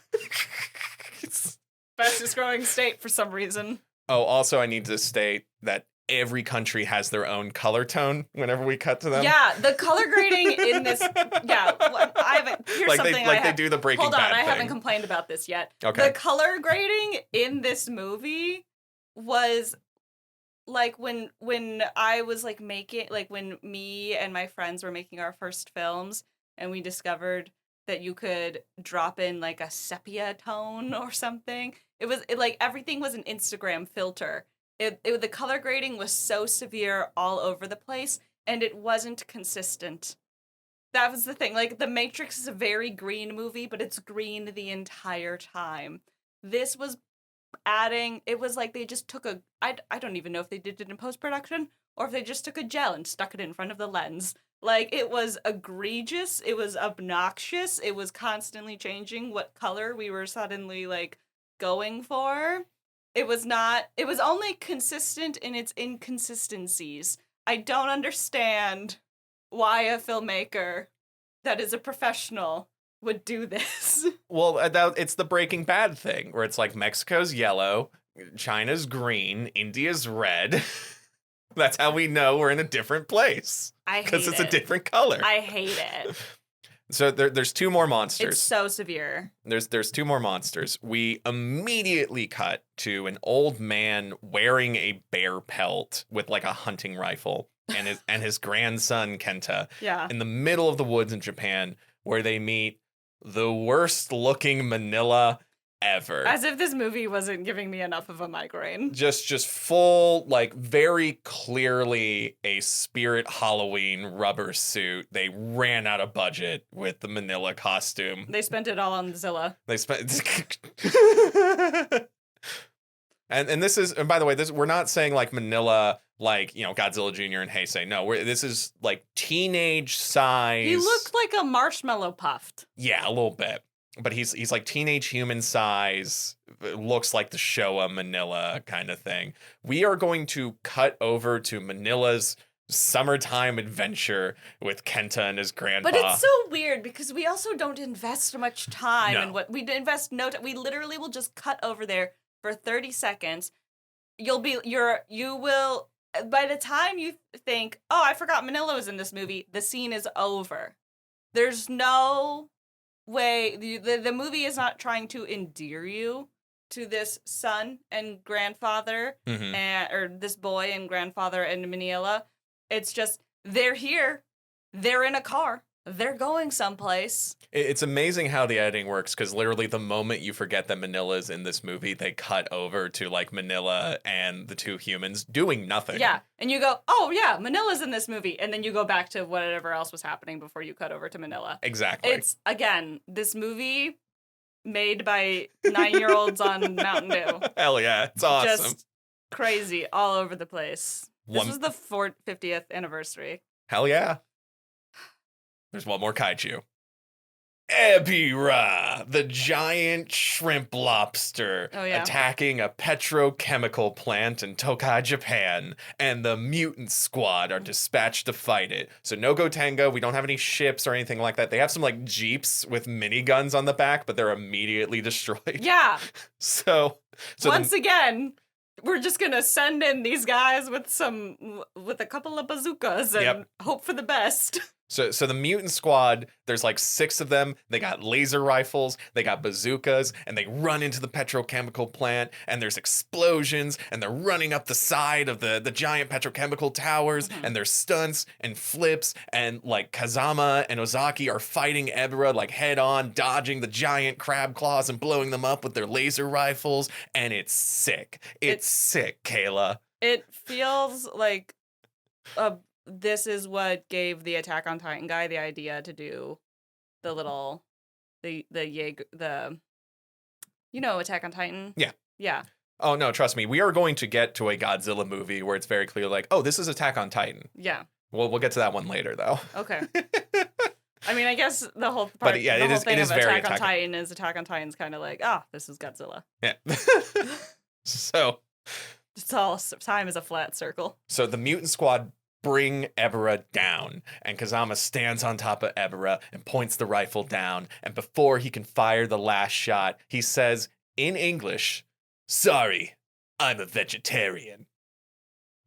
Fastest growing state for some reason. Oh, also I need to state that every country has their own color tone whenever we cut to them. Yeah, the color grading in this... Yeah, I haven't... Here's like something they do the Breaking Bad Hold on, I thing. haven't complained about this yet. Okay. The color grading in this movie was... Like, when I was, like, making... Like, when me and my friends were making our first films, and we discovered that you could drop in, like, a sepia tone or something. Like, everything was an Instagram filter. The color grading was so severe all over the place, and it wasn't consistent. That was the thing. Like, The Matrix is a very green movie, but it's green the entire time. This was adding... It was like they just took I don't even know if they did it in post-production, or if they just took a gel and stuck it in front of the lens. Like, it was egregious, it was obnoxious, it was constantly changing what color we were suddenly, like, going for. It was only consistent in its inconsistencies. I don't understand why a filmmaker that is a professional would do this. Well, it's the Breaking Bad thing, where it's like Mexico's yellow, China's green, India's red. That's how we know we're in a different place. I hate it. Because it's a different color. I hate it. So there's 2 more monsters. It's so severe. There's 2 more monsters. We immediately cut to an old man wearing a bear pelt with like a hunting rifle and his grandson Kenta in the middle of the woods in Japan, where they meet the worst looking Manila ever. As if this movie wasn't giving me enough of a migraine. Just full, like, very clearly a Spirit Halloween rubber suit. They ran out of budget with the Manila costume. They spent it all on Zilla. They spent... and this is... And by the way, we're not saying, like, Manila, like, you know, Godzilla Jr. and Heisei. No, this is, like, teenage size. He looked like a marshmallow puffed. Yeah, a little bit. But he's like teenage human size, looks like the Showa Manila kind of thing. We are going to cut over to Manila's summertime adventure with Kenta and his grandpa. But it's so weird because we also don't invest much time in what we invest. We literally will just cut over there for 30 seconds. You will by the time you think, oh, I forgot Manila was in this movie, the scene is over. There's no way the movie is not trying to endear you to this son and grandfather or this boy and grandfather and Manila. It's just they're here, they're in a car, they're going someplace. It's amazing how the editing works, because literally the moment you forget that Manila's in this movie, they cut over to like Manila and the 2 humans doing nothing. Yeah, and you go, oh yeah, Manila's in this movie, and then you go back to whatever else was happening before you cut over to Manila. Exactly. It's, again, this movie made by 9-year-olds on Mountain Dew. Hell yeah, it's awesome. Just crazy all over the place. This was the 50th anniversary. Hell yeah. There's one more kaiju. Ebirah, the giant shrimp lobster, attacking a petrochemical plant in Tokai, Japan, and the mutant squad are dispatched to fight it. So no Gotenga, we don't have any ships or anything like that. They have some like jeeps with miniguns on the back, but they're immediately destroyed. Yeah. So once again, we're just gonna send in these guys with a couple of bazookas and hope for the best. So the mutant squad, there's like 6 of them. They got laser rifles, they got bazookas, and they run into the petrochemical plant, and there's explosions, and they're running up the side of the giant petrochemical towers, and there's stunts and flips, and like Kazama and Ozaki are fighting Ebra like head on, dodging the giant crab claws and blowing them up with their laser rifles, and it's sick. It's sick, Kayla. It feels like this is what gave the Attack on Titan guy the idea to do the little, the Attack on Titan? Yeah. Yeah. Oh, no, trust me. We are going to get to a Godzilla movie where it's very clear, like, oh, this is Attack on Titan. Yeah. We'll get to that one later, though. Okay. I mean, I guess the whole part, but yeah, the whole thing it is of very Attack on Titan is Attack on Titan's kind of like, this is Godzilla. Yeah. So. It's all, time is a flat circle. So the mutant squad bring Ebra down, and Kazama stands on top of Ebra and points the rifle down, and before he can fire the last shot, he says in English, "Sorry, I'm a vegetarian."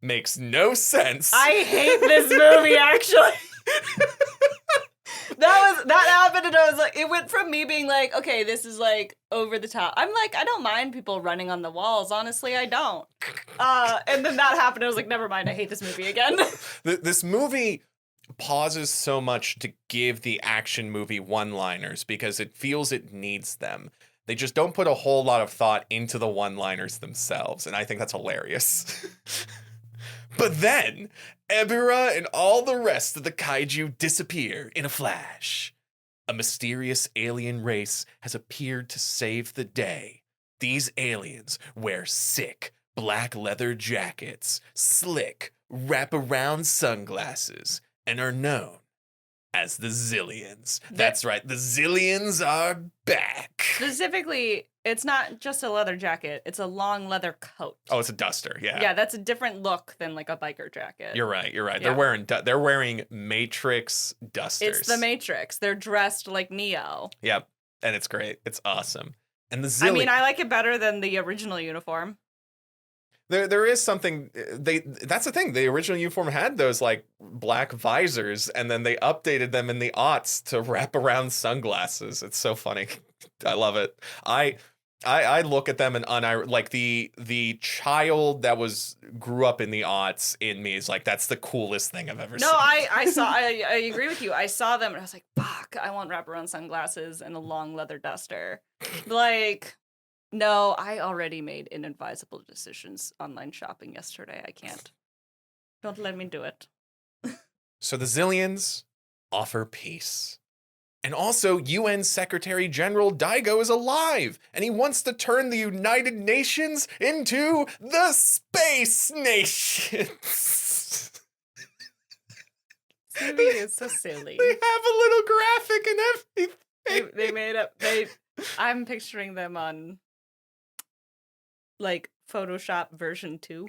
Makes no sense. I hate this movie, actually. That happened, and I was like, it went from me being like, okay, this is like over the top. I'm like, I don't mind people running on the walls. Honestly, I don't. And then that happened. I was like, never mind. I hate this movie again. This movie pauses so much to give the action movie one-liners because it feels it needs them. They just don't put a whole lot of thought into the one-liners themselves, and I think that's hilarious. But then, Ebra and all the rest of the kaiju disappear in a flash. A mysterious alien race has appeared to save the day. These aliens wear sick black leather jackets, slick wraparound sunglasses, and are known as the Zillions. That's right, the Zillions are back. Specifically, it's not just a leather jacket, it's a long leather coat. Oh, it's a duster, yeah. Yeah, that's a different look than like a biker jacket. You're right. Yeah. They're wearing Matrix dusters. It's the Matrix. They're dressed like Neo. Yep, and it's great. It's awesome. And the Zillions. I mean, I like it better than the original uniform. There is something that's the thing. The original uniform had those like black visors, and then they updated them in the aughts to wrap around sunglasses. It's so funny. I love it. I look at them and like the child that grew up in the aughts in me is like, that's the coolest thing I've ever seen. No, I agree with you. I saw them and I was like, fuck, I want wraparound sunglasses and a long leather duster. Like, no, I already made inadvisable decisions online shopping yesterday. I can't. Don't let me do it. So the Zillions offer peace. And also, UN Secretary General Daigo is alive, and he wants to turn the United Nations into the Space Nations. This movie is so silly. They have a little graphic and everything. They made up. I'm picturing them on like Photoshop version 2.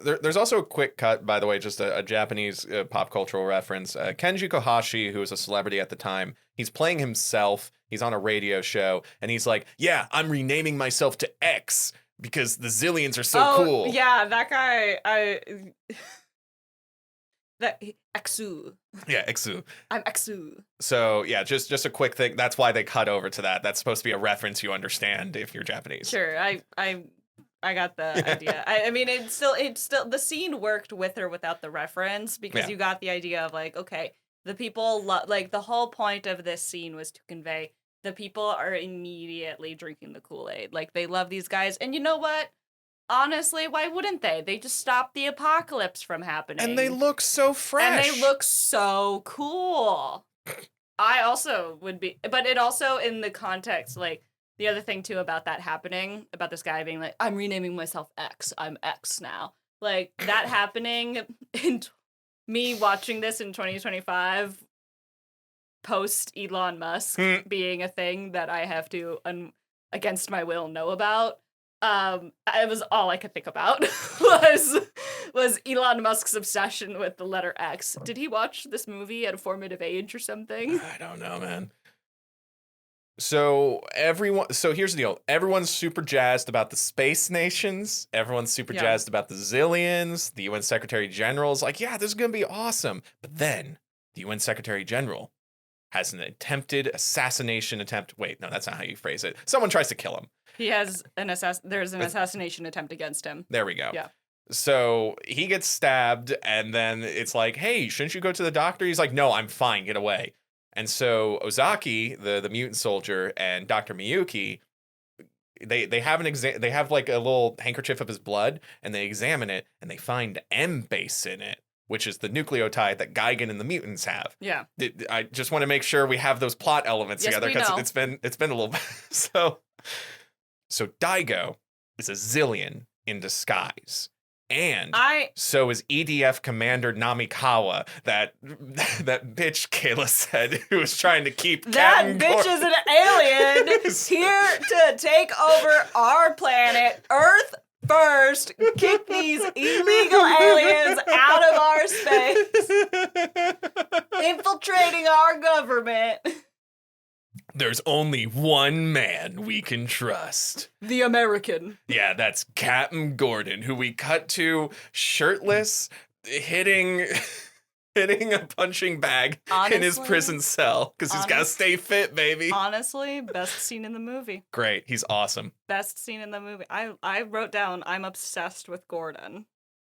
There's also a quick cut, by the way, just a Japanese pop cultural reference. Kenji Kohashi, who was a celebrity at the time, he's playing himself. He's on a radio show, and he's like, yeah, I'm renaming myself to X because the Zillions are so cool. Yeah, that guy, Exu. Yeah, Exu. I'm Exu. So, yeah, just a quick thing. That's why they cut over to that. That's supposed to be a reference you understand if you're Japanese. Sure, I got the idea. I mean, it's still the scene worked with or without the reference because you got the idea of like, okay, the people like the whole point of this scene was to convey the people are immediately drinking the Kool-Aid. Like they love these guys, and you know what? Honestly, why wouldn't they? They just stopped the apocalypse from happening, and they look so fresh, and they look so cool. I also would be, but it also in the context like. The other thing, too, about that happening, about this guy being like, I'm renaming myself X. I'm X now. Like, that happening, me watching this in 2025, post Elon Musk being a thing that I have to, against my will, know about, it was all I could think about was Elon Musk's obsession with the letter X. Did he watch this movie at a formative age or something? I don't know, man. So here's the deal. Everyone's super jazzed about the space nations. Everyone's super jazzed about the Zillions. The UN Secretary General's like, yeah, this is going to be awesome. But then the UN Secretary General has an attempted assassination attempt. Wait, no, that's not how you phrase it. Someone tries to kill him. He has there's an assassination attempt against him. There we go. Yeah. So he gets stabbed, and then it's like, hey, shouldn't you go to the doctor? He's like, no, I'm fine. Get away. And so Ozaki, the mutant soldier, and Dr. Miyuki, they have they have like a little handkerchief of his blood, and they examine it, and they find M base in it, which is the nucleotide that Gigan and the mutants have. Yeah. I just want to make sure we have those plot elements together because it's been a little so Daigo is a Zillion in disguise. And so is EDF Commander Namikawa, that bitch Kayla said, who was trying to keep that bitch is an alien here to take over our planet, Earth first, kick these illegal aliens out of our space, infiltrating our government. There's only one man we can trust. The American. Yeah, that's Captain Gordon, who we cut to shirtless, hitting a punching bag in his prison cell because he's got to stay fit, baby. Honestly, best scene in the movie. Great. He's awesome. Best scene in the movie. I wrote down, I'm obsessed with Gordon.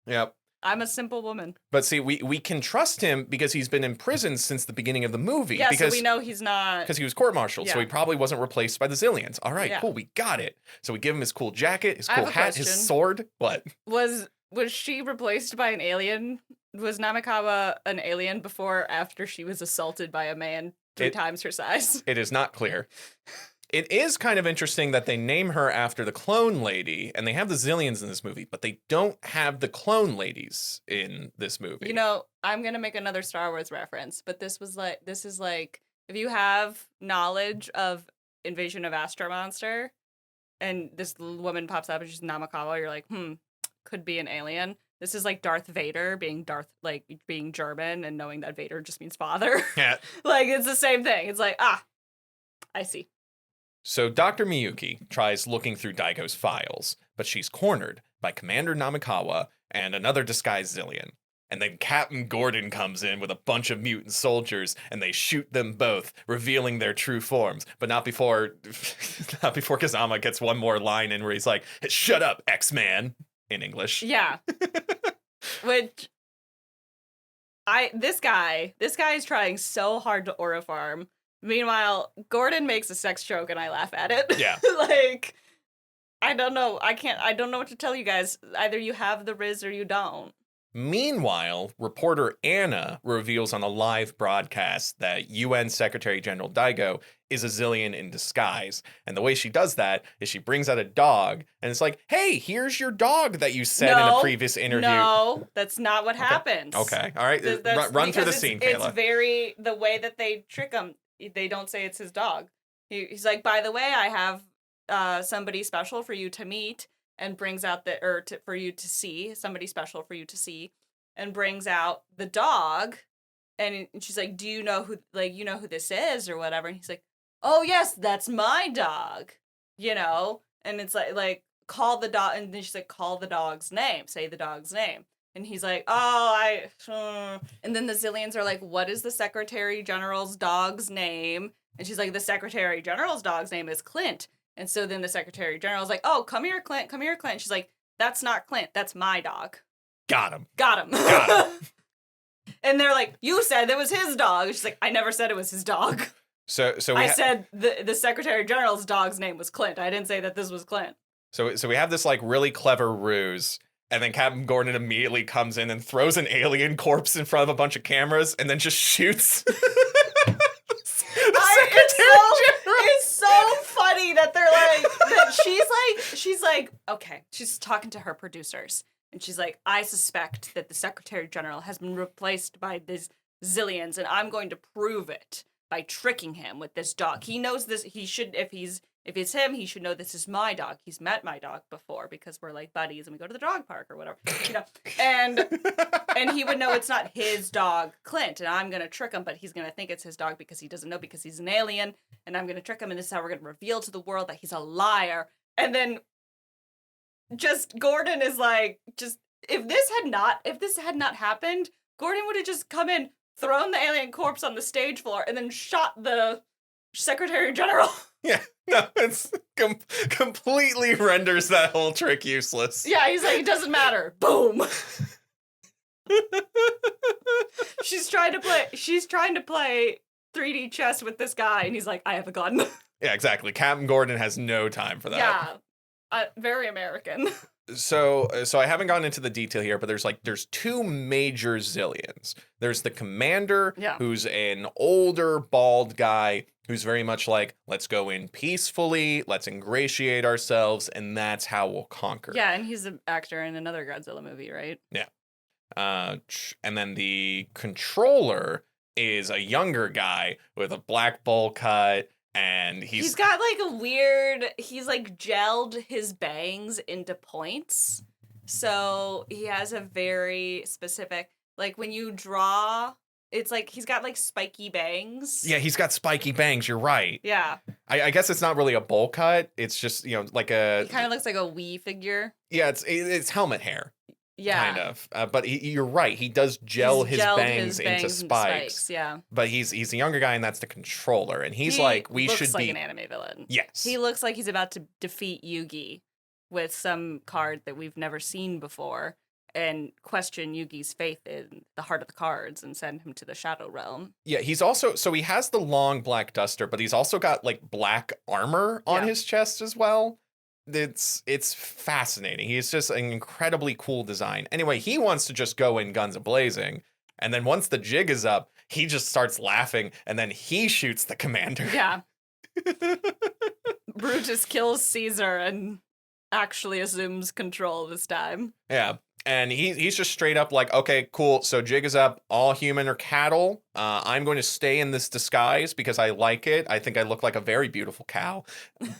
Yep. I'm a simple woman. But see, we can trust him because he's been in prison since the beginning of the movie. Yeah, because, so we know he's not... Because he was court-martialed, so he probably wasn't replaced by the Zillions. All right, cool, we got it. So we give him his cool jacket, his cool hat, his sword. What? Was she replaced by an alien? Was Namikawa an alien before or after she was assaulted by a man three times her size? It is not clear. It is kind of interesting that they name her after the clone lady, and they have the Zillions in this movie, but they don't have the clone ladies in this movie. You know, I'm going to make another Star Wars reference, but this is like, if you have knowledge of Invasion of Astro Monster, and this woman pops up and she's Namikawa, you're like, could be an alien. This is like Darth Vader being being German and knowing that Vader just means father. Yeah. Like, it's the same thing. It's like, I see. So Dr. Miyuki tries looking through Daigo's files, but she's cornered by Commander Namikawa and another disguised Zillion. And then Captain Gordon comes in with a bunch of mutant soldiers, and they shoot them both, revealing their true forms. But not before Kazama gets one more line in where he's like, "Shut up, X-Man," in English. Yeah. Which this guy is trying so hard to aura farm. Meanwhile, Gordon makes a sex joke and I laugh at it. Yeah. Like, I don't know. I don't know what to tell you guys. Either you have the Riz or you don't. Meanwhile, reporter Anna reveals on a live broadcast that UN Secretary General Daigo is a Zillion in disguise. And the way she does that is she brings out a dog, and it's like, hey, here's your dog that you said in a previous interview. No, that's not what happens. Okay. All right. Run through the scene, Kayla. It's very, the way that they trick him, they don't say it's his dog. He's like, by the way, I have somebody special for you to meet, and brings out for you to see, somebody special for you to see, and brings out the dog. And she's like, do you know who this is or whatever? And he's like, oh yes, that's my dog, you know? And it's like, call the dog. And then she's like, call the dog's name, say the dog's name. And he's like, and then the Zillions are like, what is the Secretary General's dog's name? And she's like, the Secretary General's dog's name is Clint. And so then the Secretary General's like, oh, come here, Clint, come here, Clint. She's like, that's not Clint, that's my dog. Got him. And they're like, you said it was his dog. She's like, I never said it was his dog. So I said the Secretary General's dog's name was Clint. I didn't say that this was Clint. So we have this like really clever ruse, and then Captain Gordon immediately comes in and throws an alien corpse in front of a bunch of cameras, and then just shoots. It's so funny that they're like, that she's like, okay, she's talking to her producers, and she's like, I suspect that the Secretary General has been replaced by these Zillions, and I'm going to prove it by tricking him with this dog. He knows this. He should, if he's If it's him, he should know this is my dog. He's met my dog before because we're like buddies and we go to the dog park or whatever, you know. And he would know it's not his dog, Clint, and I'm gonna trick him, but he's gonna think it's his dog because he doesn't know because he's an alien, and I'm gonna trick him, and this is how we're gonna reveal to the world that he's a liar. And then just Gordon is like, just if this had not happened, Gordon would have just come in, thrown the alien corpse on the stage floor, and then shot the Secretary General. Yeah, no, it's completely renders that whole trick useless. Yeah, he's like, it doesn't matter. Boom. She's trying to play 3D chess with this guy, and he's like, I have a gun. Yeah, exactly. Captain Gordon has no time for that. Yeah, very American. So I haven't gone into the detail here, but there's two major Zillions. There's the commander, who's an older, bald guy who's very much like, let's go in peacefully, let's ingratiate ourselves, and that's how we'll conquer. Yeah, and he's an actor in another Godzilla movie, right? Yeah. And then the controller is a younger guy with a black bowl cut, and he's got like a weird, he's like gelled his bangs into points. So he has a very specific, like when you draw, it's like he's got like spiky bangs. Yeah, he's got spiky bangs, you're right. Yeah. I guess it's not really a bowl cut. It's just, like a... He kind of looks like a Wii figure. Yeah, it's helmet hair. Yeah. Kind of. But you're right. He does gel his bangs into spikes. Yeah. But he's a younger guy, and that's the controller. And he's like, we should be... looks like an anime villain. Yes. He looks like he's about to defeat Yugi with some card that we've never seen before and question Yugi's faith in the heart of the cards and send him to the Shadow Realm. Yeah, he's also... So he has the long black duster, but he's also got, like, black armor on his chest as well. It's fascinating. He's just an incredibly cool design. Anyway, he wants to just go in guns a-blazing, and then once the jig is up, he just starts laughing, and then he shoots the commander. Yeah. Brutus kills Caesar and actually assumes control this time. Yeah. And he's just straight up like, okay, cool. So jig is up. All human or cattle. I'm going to stay in this disguise because I like it. I think I look like a very beautiful cow.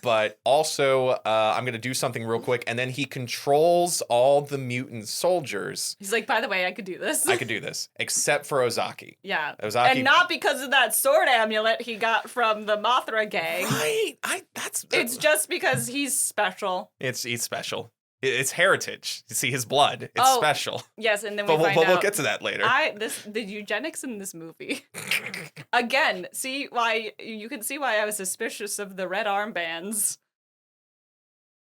But also, I'm going to do something real quick. And then he controls all the mutant soldiers. He's like, by the way, I could do this. I could do this, except for Ozaki. Yeah. Ozaki. And not because of that sword amulet he got from the Mothra gang. Right. It's just because he's special. He's special. It's heritage. You see his blood. It's special. Yes, and then we'll get to that later. The eugenics in this movie. Again, you can see why I was suspicious of the red armbands.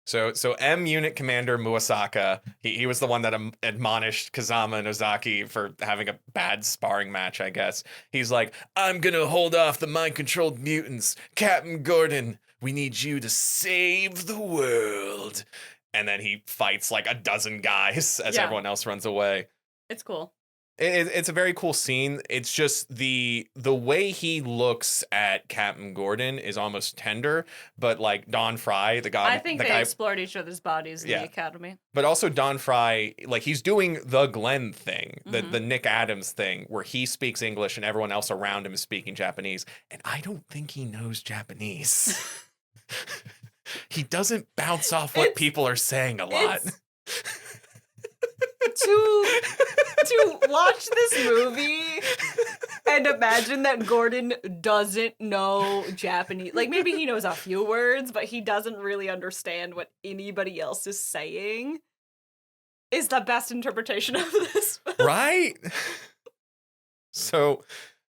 So M Unit Commander Muasaka, he was the one that admonished Kazama and Ozaki for having a bad sparring match, I guess. He's like, I'm gonna hold off the mind-controlled mutants. Captain Gordon, we need you to save the world. And then he fights like a dozen guys as everyone else runs away. It's cool. It's a very cool scene. It's just the way he looks at Captain Gordon is almost tender, but like Don Fry, the guy, I think they explored each other's bodies in the academy. But also Don Fry, like he's doing the Glenn thing, the Nick Adams thing, where he speaks English and everyone else around him is speaking Japanese, and I don't think he knows Japanese. He doesn't bounce off what people are saying a lot. To watch this movie and imagine that Gordon doesn't know Japanese. Like, maybe he knows a few words, but he doesn't really understand what anybody else is saying is the best interpretation of this. Right? So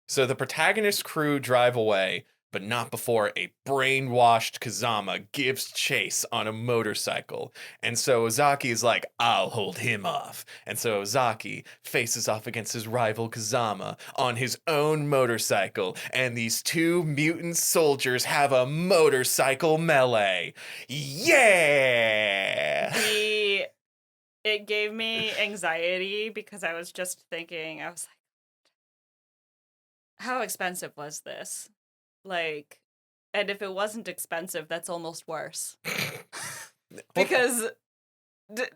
the protagonist crew drive away, but not before a brainwashed Kazama gives chase on a motorcycle. And so Ozaki is like, I'll hold him off. And so Ozaki faces off against his rival Kazama on his own motorcycle. And these two mutant soldiers have a motorcycle melee. Yeah! It gave me anxiety because I was just thinking, I was like, how expensive was this? Like, and if it wasn't expensive, that's almost worse. Because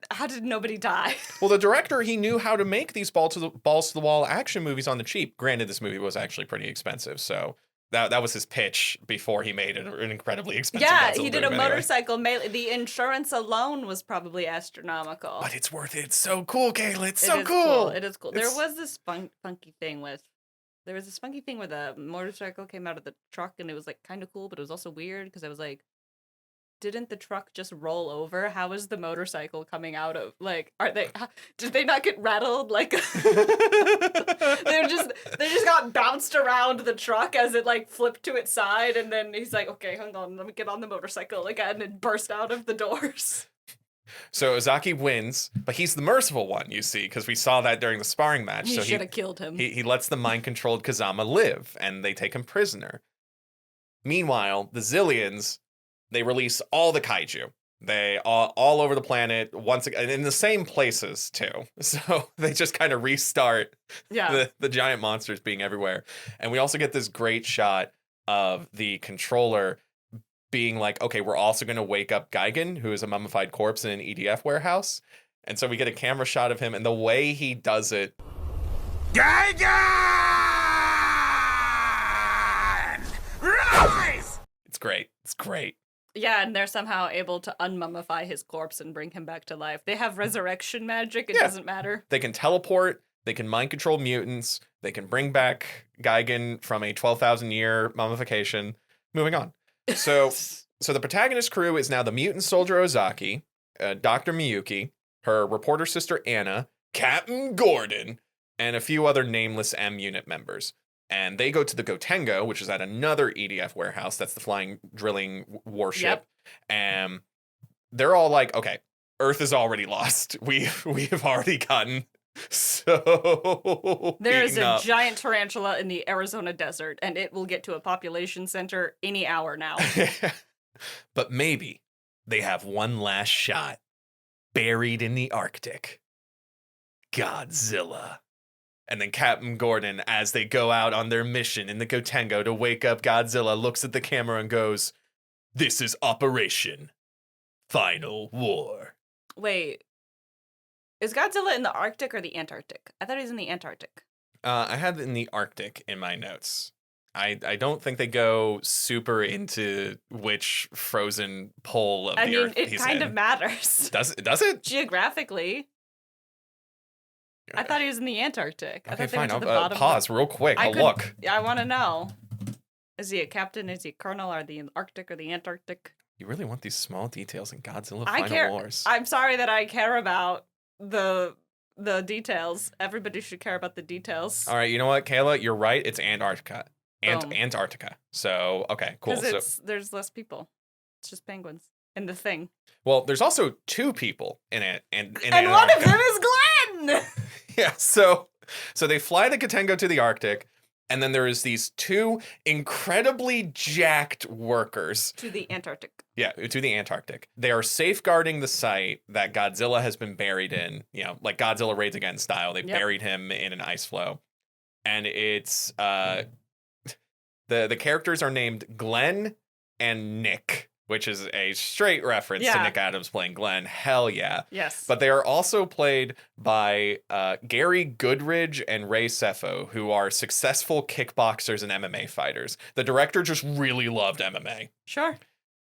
how did nobody die? Well, the director, he knew how to make these balls to the wall action movies on the cheap. Granted, this movie was actually pretty expensive, so That was his pitch before he made an incredibly expensive Yeah, Godzilla he did a movie anyway. motorcycle melee. The insurance alone was probably astronomical. But it's worth it. It's so cool, Kayla. It's It so is cool. It is cool. There was this funky thing where the motorcycle came out of the truck and it was like kind of cool, but it was also weird because I was like, didn't the truck just roll over? How is the motorcycle coming out of, like, did they not get rattled? Like, they just got bounced around the truck as it, like, flipped to its side, and then he's like, okay, hang on, let me get on the motorcycle again, and burst out of the doors. So Ozaki wins, but he's the merciful one, you see, because we saw that during the sparring match. He so should have killed him. He lets the mind-controlled Kazama live, and they take him prisoner. Meanwhile, the Zillions, they release all the kaiju. They all over the planet, once again, in the same places, too. So they just kind of restart the giant monsters being everywhere. And we also get this great shot of the controller being like, okay, we're also going to wake up Gigan, who is a mummified corpse in an EDF warehouse. And so we get a camera shot of him, and the way he does it... Gigan! Rise! It's great. It's great. Yeah, and they're somehow able to unmummify his corpse and bring him back to life. They have resurrection magic. It doesn't matter. They can teleport. They can mind control mutants. They can bring back Gigan from a 12,000-year mummification. Moving on. So the protagonist crew is now the mutant soldier Ozaki, Dr. Miyuki, her reporter sister Anna, Captain Gordon, and a few other nameless M unit members. And they go to the Gotengo, which is at another EDF warehouse. That's the flying drilling warship. Yep. And they're all like, okay, Earth is already lost. We have already gotten so there is a up. giant tarantula in the Arizona desert, and it will get to a population center any hour now. But maybe they have one last shot. Buried in the Arctic. Godzilla. And then Captain Gordon, as they go out on their mission in the Gotengo to wake up Godzilla, looks at the camera and goes, "This is Operation Final War." Wait, is Godzilla in the Arctic or the Antarctic? I thought he was in the Antarctic. I had in the Arctic in my notes. I don't think they go super into which frozen pole of the Earth he's in. It kind of matters. Does it? Geographically. I thought he was in the Antarctic. Okay, fine. I'll pause real quick. I'll look. I want to know. Is he a captain? Is he a colonel? Are they in the Arctic or the Antarctic? You really want these small details in Godzilla Final Wars. I'm sorry that I care about the details. Everybody should care about the details. All right, you know what, Kayla? You're right. It's Antarctica. Antarctica. So, okay, cool. Because there's less people. It's just penguins. And the thing. Well, there's also 2 people in it. And one of them is Glenn! Yeah, so they fly the Gotengo to the Arctic, and then there is these 2 incredibly jacked workers. To the Antarctic. Yeah, to the Antarctic. They are safeguarding the site that Godzilla has been buried in, like Godzilla Raids Again style. They buried him in an ice floe. And it's, the characters are named Glenn and Nick, which is a straight reference to Nick Adams playing Glenn. Hell yeah. Yes. But they are also played by Gary Goodridge and Ray Sefo, who are successful kickboxers and MMA fighters. The director just really loved MMA. Sure.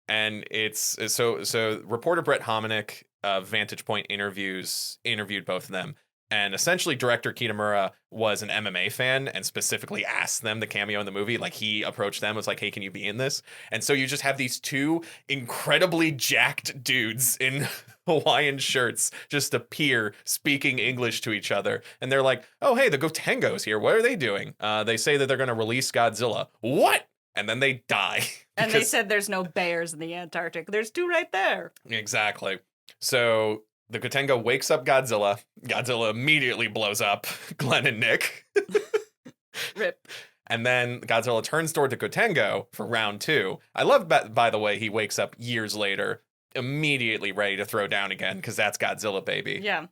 And it's so reporter Brett Hominick of Vantage Point interviewed both of them. And essentially, director Kitamura was an MMA fan and specifically asked them to cameo in the movie. Like, he approached them, was like, hey, can you be in this? And so you just have these 2 incredibly jacked dudes in Hawaiian shirts just appear speaking English to each other. And they're like, oh, hey, the Gotengo's here. What are they doing? They say that they're going to release Godzilla. What? And then they die. And they said there's no bears in the Antarctic. There's 2 right there. Exactly. So the Gotengo wakes up Godzilla. Godzilla immediately blows up Glenn and Nick. Rip. And then Godzilla turns toward the Gotengo for round 2. I love, by the way, he wakes up years later, immediately ready to throw down again, because that's Godzilla, baby. Yeah.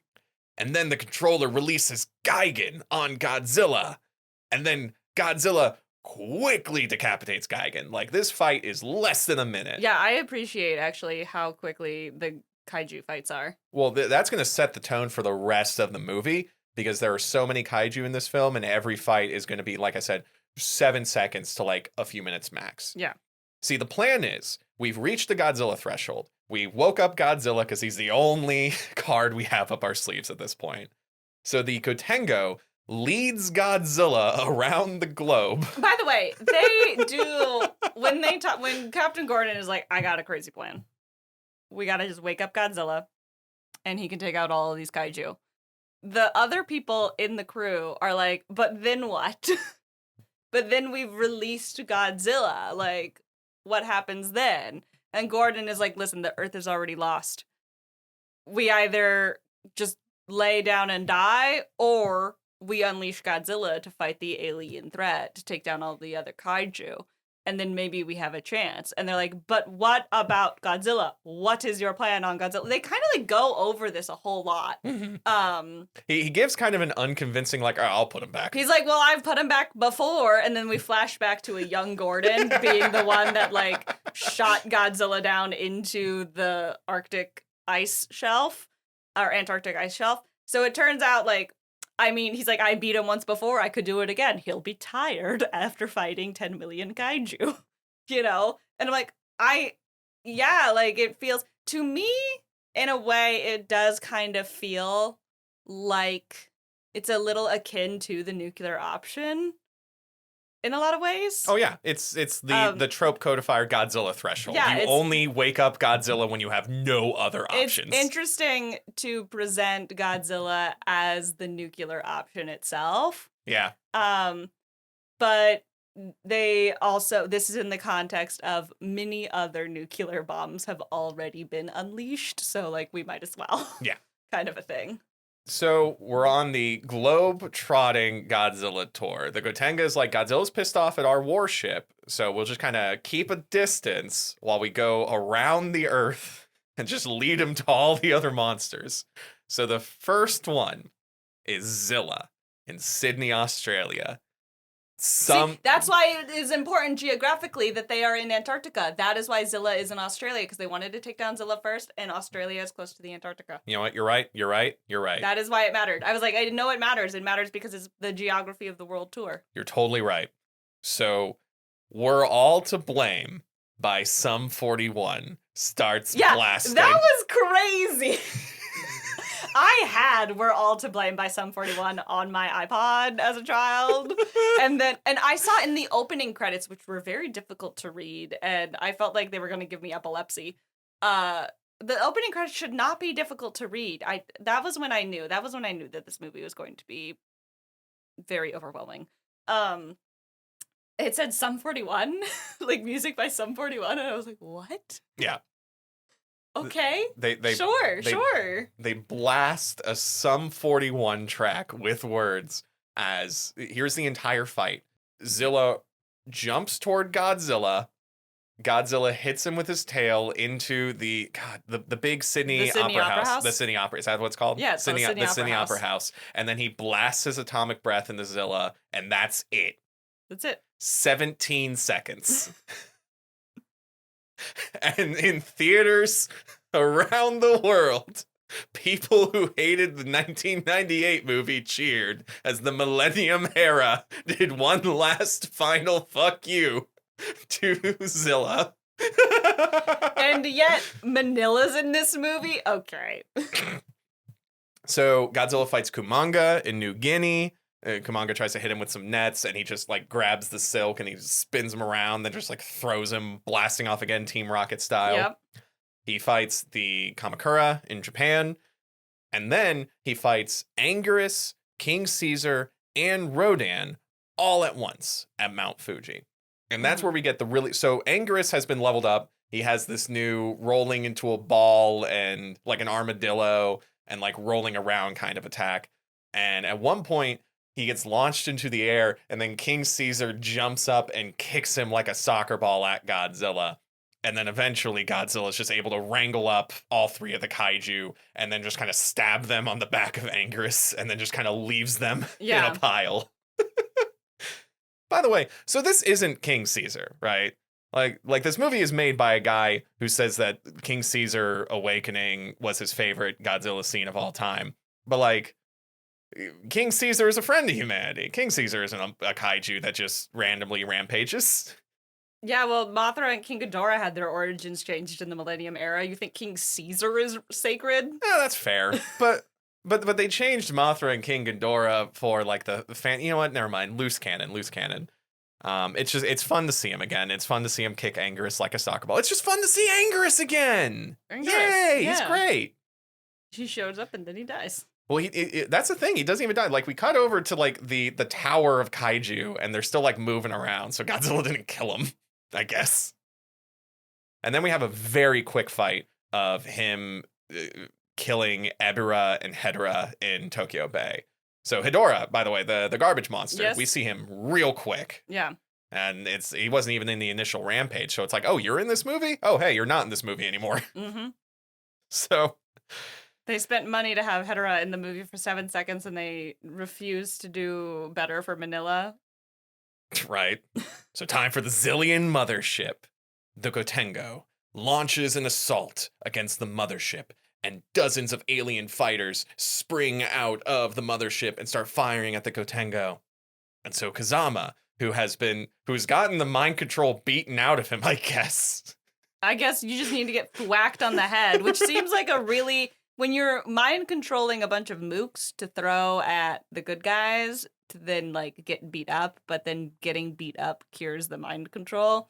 And then the controller releases Gigan on Godzilla. And then Godzilla quickly decapitates Gigan. Like, this fight is less than a minute. Yeah, I appreciate, actually, how quickly the kaiju fights are. Well, that's going to set the tone for the rest of the movie, because there are so many kaiju in this film, and every fight is going to be, like I said, 7 seconds to like a few minutes max. Yeah. See, the plan is we've reached the Godzilla threshold. We woke up Godzilla because he's the only card we have up our sleeves at this point. So the Gotengo leads Godzilla around the globe. By the way, they do when Captain Gordon is like, I got a crazy plan. We gotta just wake up Godzilla and he can take out all of these kaiju. The other people in the crew are like, but then what? But then we've released Godzilla. Like, what happens then? And Gordon is like, listen, the Earth is already lost. We either just lay down and die, or we unleash Godzilla to fight the alien threat, to take down all the other kaiju. And then maybe we have a chance. And they're like, but what about Godzilla? What is your plan on Godzilla? They kind of like go over this a whole lot. He gives kind of an unconvincing, like, oh, I'll put him back. He's like, well, I've put him back before. And then we flash back to a young Gordon being the one that like shot Godzilla down into the Arctic ice shelf or Antarctic ice shelf. So it turns out like, I mean, he's like, I beat him once before. I could do it again. He'll be tired after fighting 10 million kaiju, you know? And I'm like, like it feels, to me, in a way, it does kind of feel like it's a little akin to the nuclear option in a lot of ways. Oh, yeah. It's the trope codifier Godzilla threshold. Yeah, you only wake up Godzilla when you have no other options. It's interesting to present Godzilla as the nuclear option itself. Yeah. But they also, this is in the context of many other nuclear bombs have already been unleashed. So, like, we might as well. Yeah. Kind of a thing. So we're on the globe-trotting Godzilla tour. The Gotenga's like, Godzilla's pissed off at our warship, so we'll just kind of keep a distance while we go around the Earth and just lead him to all the other monsters. So the first one is Zilla in Sydney, Australia. See, that's why it is important geographically that they are in Antarctica. That is why Zilla is in Australia, because they wanted to take down Zilla first, and Australia is close to the Antarctica. You know what? You're right. That is why it mattered. I was like, I know it matters. It matters because it's the geography of the world tour. You're totally right. So we're all to blame by Sum 41 starts blasting. That was crazy. I had We're All to Blame by Sum 41 on my iPod as a child. and I saw in the opening credits, which were very difficult to read, and I felt like they were going to give me epilepsy. The opening credits should not be difficult to read. That was when I knew that this movie was going to be very overwhelming. It said Sum 41, like music by Sum 41, and I was like, what? Yeah. Okay. Sure. They blast a Sum 41 track with words as here's the entire fight. Zilla jumps toward Godzilla. Godzilla hits him with his tail into the big Sydney Opera House. The Sydney Opera. Is that what it's called? Yeah, Sydney Opera House. And then he blasts his atomic breath into Zilla, and that's it. That's it. 17 seconds. And in theaters around the world, people who hated the 1998 movie cheered as the Millennium era did one last final fuck you to Zilla. And yet, Manila's in this movie? Okay. So Godzilla fights Kumanga in New Guinea. Kumanga tries to hit him with some nets, and he just like grabs the silk and he spins him around, then just like throws him, blasting off again, Team Rocket style. Yep. He fights the Kamakura in Japan, and then he fights Anguirus, King Caesar, and Rodan all at once at Mount Fuji. And that's where we get the really... So Anguirus has been leveled up. He has this new rolling into a ball and like an armadillo and like rolling around kind of attack. And at one point, he gets launched into the air, and then King Caesar jumps up and kicks him like a soccer ball at Godzilla. And then eventually Godzilla is just able to wrangle up all three of the kaiju and then just kind of stab them on the back of Anguirus and then just kind of leaves them in a pile. By the way, so this isn't King Caesar, right? Like this movie is made by a guy who says that King Caesar Awakening was his favorite Godzilla scene of all time. But like, King Caesar is a friend of humanity. King Caesar isn't a kaiju that just randomly rampages. Yeah, well, Mothra and King Ghidorah had their origins changed in the Millennium era. You think King Caesar is sacred? Yeah, that's fair. But they changed Mothra and King Ghidorah for like the fan. You know what? Never mind. Loose cannon. It's fun to see him again. It's fun to see him kick Anguirus like a soccer ball. It's just fun to see Anguirus again. Yay! Yeah. He's great. He shows up and then he dies. Well, that's the thing. He doesn't even die. Like, we cut over to like the tower of kaiju, and they're still like moving around. So Godzilla didn't kill him, I guess. And then we have a very quick fight of him killing Ebirah and Hedorah in Tokyo Bay. So Hedorah, by the way, the garbage monster, Yes. we see him real quick. Yeah. And he wasn't even in the initial rampage. So it's like, oh, you're in this movie? Oh, hey, you're not in this movie anymore. Mm-hmm. So They spent money to have Hedorah in the movie for 7 seconds, and they refused to do better for Manila. right. So time for the Zillion mothership. The Gotengo launches an assault against the mothership, and dozens of alien fighters spring out of the mothership and start firing at the Gotengo. And so Kazama, who's gotten the mind control beaten out of him, I guess. I guess you just need to get whacked on the head, which seems like a really... When you're mind controlling a bunch of mooks to throw at the good guys to then like get beat up, but then getting beat up cures the mind control,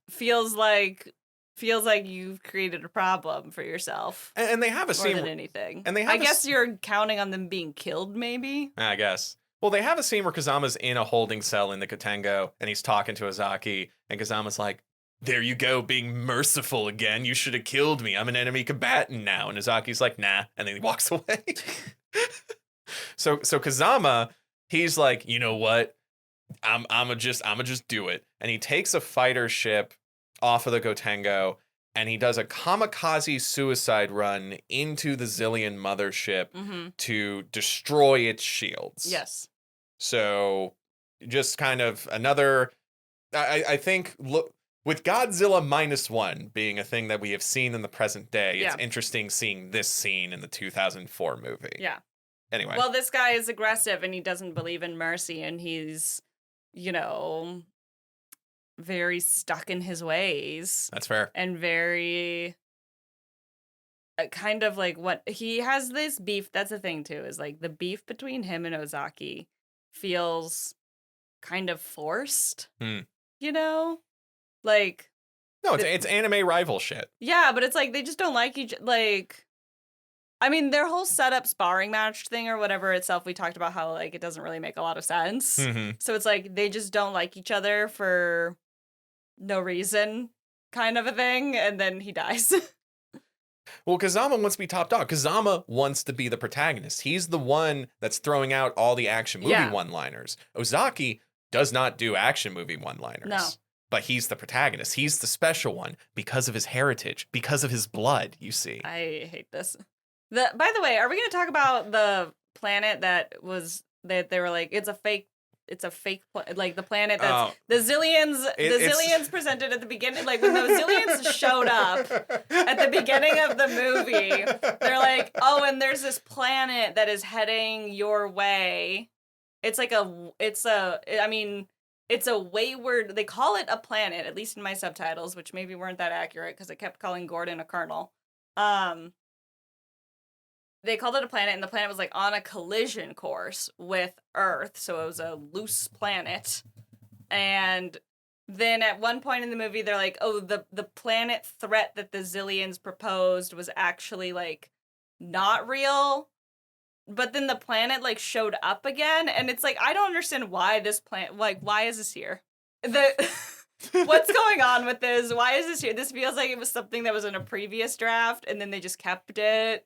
feels like you've created a problem for yourself. And they have a more scene than anything. and they have I guess you're counting on them being killed, maybe. I guess. Well, they have a scene where Kazama's in a holding cell in the Gotengo, and he's talking to Ozaki, and Kazama's like, there you go, being merciful again. You should have killed me. I'm an enemy combatant now. And Ozaki's like, nah. And then he walks away. So Kazama, he's like, you know what? I'ma just do it. And he takes a fighter ship off of the Gotengo, and he does a kamikaze suicide run into the Zillion mothership to destroy its shields. Yes. So just kind of another, I think, look, with Godzilla -1 being a thing that we have seen in the present day, it's interesting seeing this scene in the 2004 movie. Yeah. Anyway. Well, this guy is aggressive and he doesn't believe in mercy, and he's, very stuck in his ways. That's fair. And very kind of like what he has this beef. That's the thing too, is like the beef between him and Ozaki feels kind of forced. Like, no, it's anime rival shit. Yeah, but it's like they just don't like each, like, I mean, their whole setup sparring match thing or whatever itself, we talked about how like it doesn't really make a lot of sense. So it's like they just don't like each other for no reason, kind of a thing, and then he dies. Well, Kazama wants to be top dog. Kazama wants to be the protagonist. He's the one that's throwing out all the action movie one-liners. Ozaki does not do action movie one-liners. No. But he's the protagonist. He's the special one because of his heritage, because of his blood, you see. I hate this. By the way, are we going to talk about the planet that they were like, it's a fake, like the planet that's the Zillions presented at the beginning, like when the Zillions showed up at the beginning of the movie, they're like, oh, and there's this planet that is heading your way. It's a wayward, they call it a planet, at least in my subtitles, which maybe weren't that accurate because it kept calling Gordon a colonel. They called it a planet, and the planet was like on a collision course with Earth, so it was a loose planet. And then at one point in the movie, they're like, oh, the planet threat that the Zillions proposed was actually like not real. But then the planet like showed up again, and it's like, I don't understand why this planet, like, why is this here? What's going on with this? Why is this here? This feels like it was something that was in a previous draft, and then they just kept it.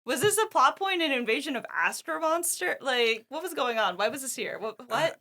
Was this a plot point in Invasion of Astro Monster? Like, what was going on? Why was this here? What?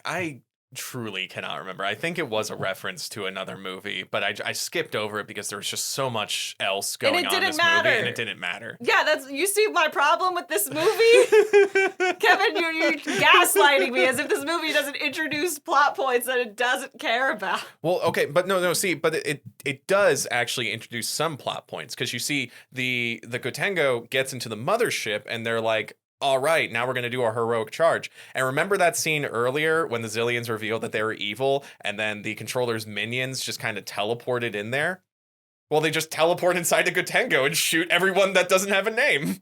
I truly cannot remember. I think it was a reference to another movie, but I skipped over it because there was just so much else going on in this movie, and it didn't matter. Yeah, you see my problem with this movie? Kevin, you're gaslighting me as if this movie doesn't introduce plot points that it doesn't care about. Well, okay, but no, see, but it does actually introduce some plot points, because you see the Gotengo gets into the mothership, and they're like, all right, now we're going to do our heroic charge. And remember that scene earlier when the Zillions revealed that they were evil and then the controller's minions just kind of teleported in there? Well, they just teleport inside the Gotengo and shoot everyone that doesn't have a name.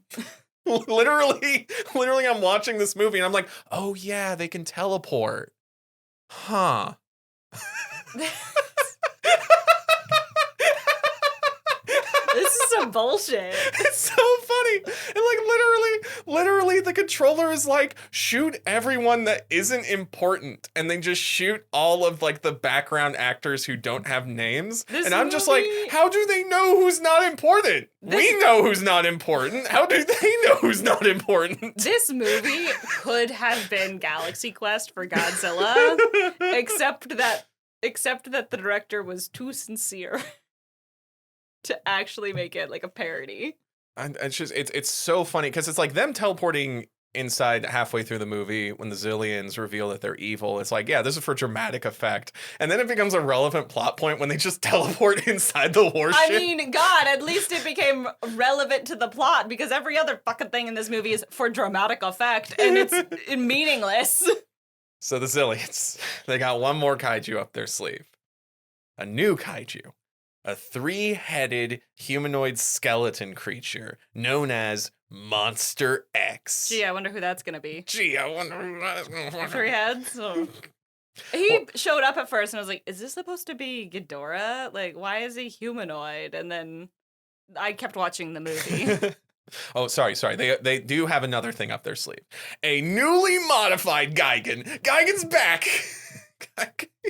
literally, I'm watching this movie and I'm like, oh yeah, they can teleport. Huh. This is some bullshit. It's so funny. And literally the controller is like, shoot everyone that isn't important. And they just shoot all of like the background actors who don't have names. And I'm just like, how do they know who's not important? We know who's not important. How do they know who's not important? This movie could have been Galaxy Quest for Godzilla, except that the director was too sincere to actually make it like a parody. And it's so funny because it's like them teleporting inside halfway through the movie when the Zillions reveal that they're evil. It's like, yeah, this is for dramatic effect. And then it becomes a relevant plot point when they just teleport inside the warship. I mean, God, at least it became relevant to the plot because every other fucking thing in this movie is for dramatic effect and it's meaningless. So the Zillions, they got one more kaiju up their sleeve. A new kaiju. A 3-headed humanoid skeleton creature known as Monster X. Gee, I wonder who that's gonna be. I wonder who that's gonna be. 3 heads? Oh. He showed up at first and I was like, is this supposed to be Ghidorah? Like, why is he humanoid? And then I kept watching the movie. Oh, sorry. They do have another thing up their sleeve. A newly modified Gigan. Gigan's back.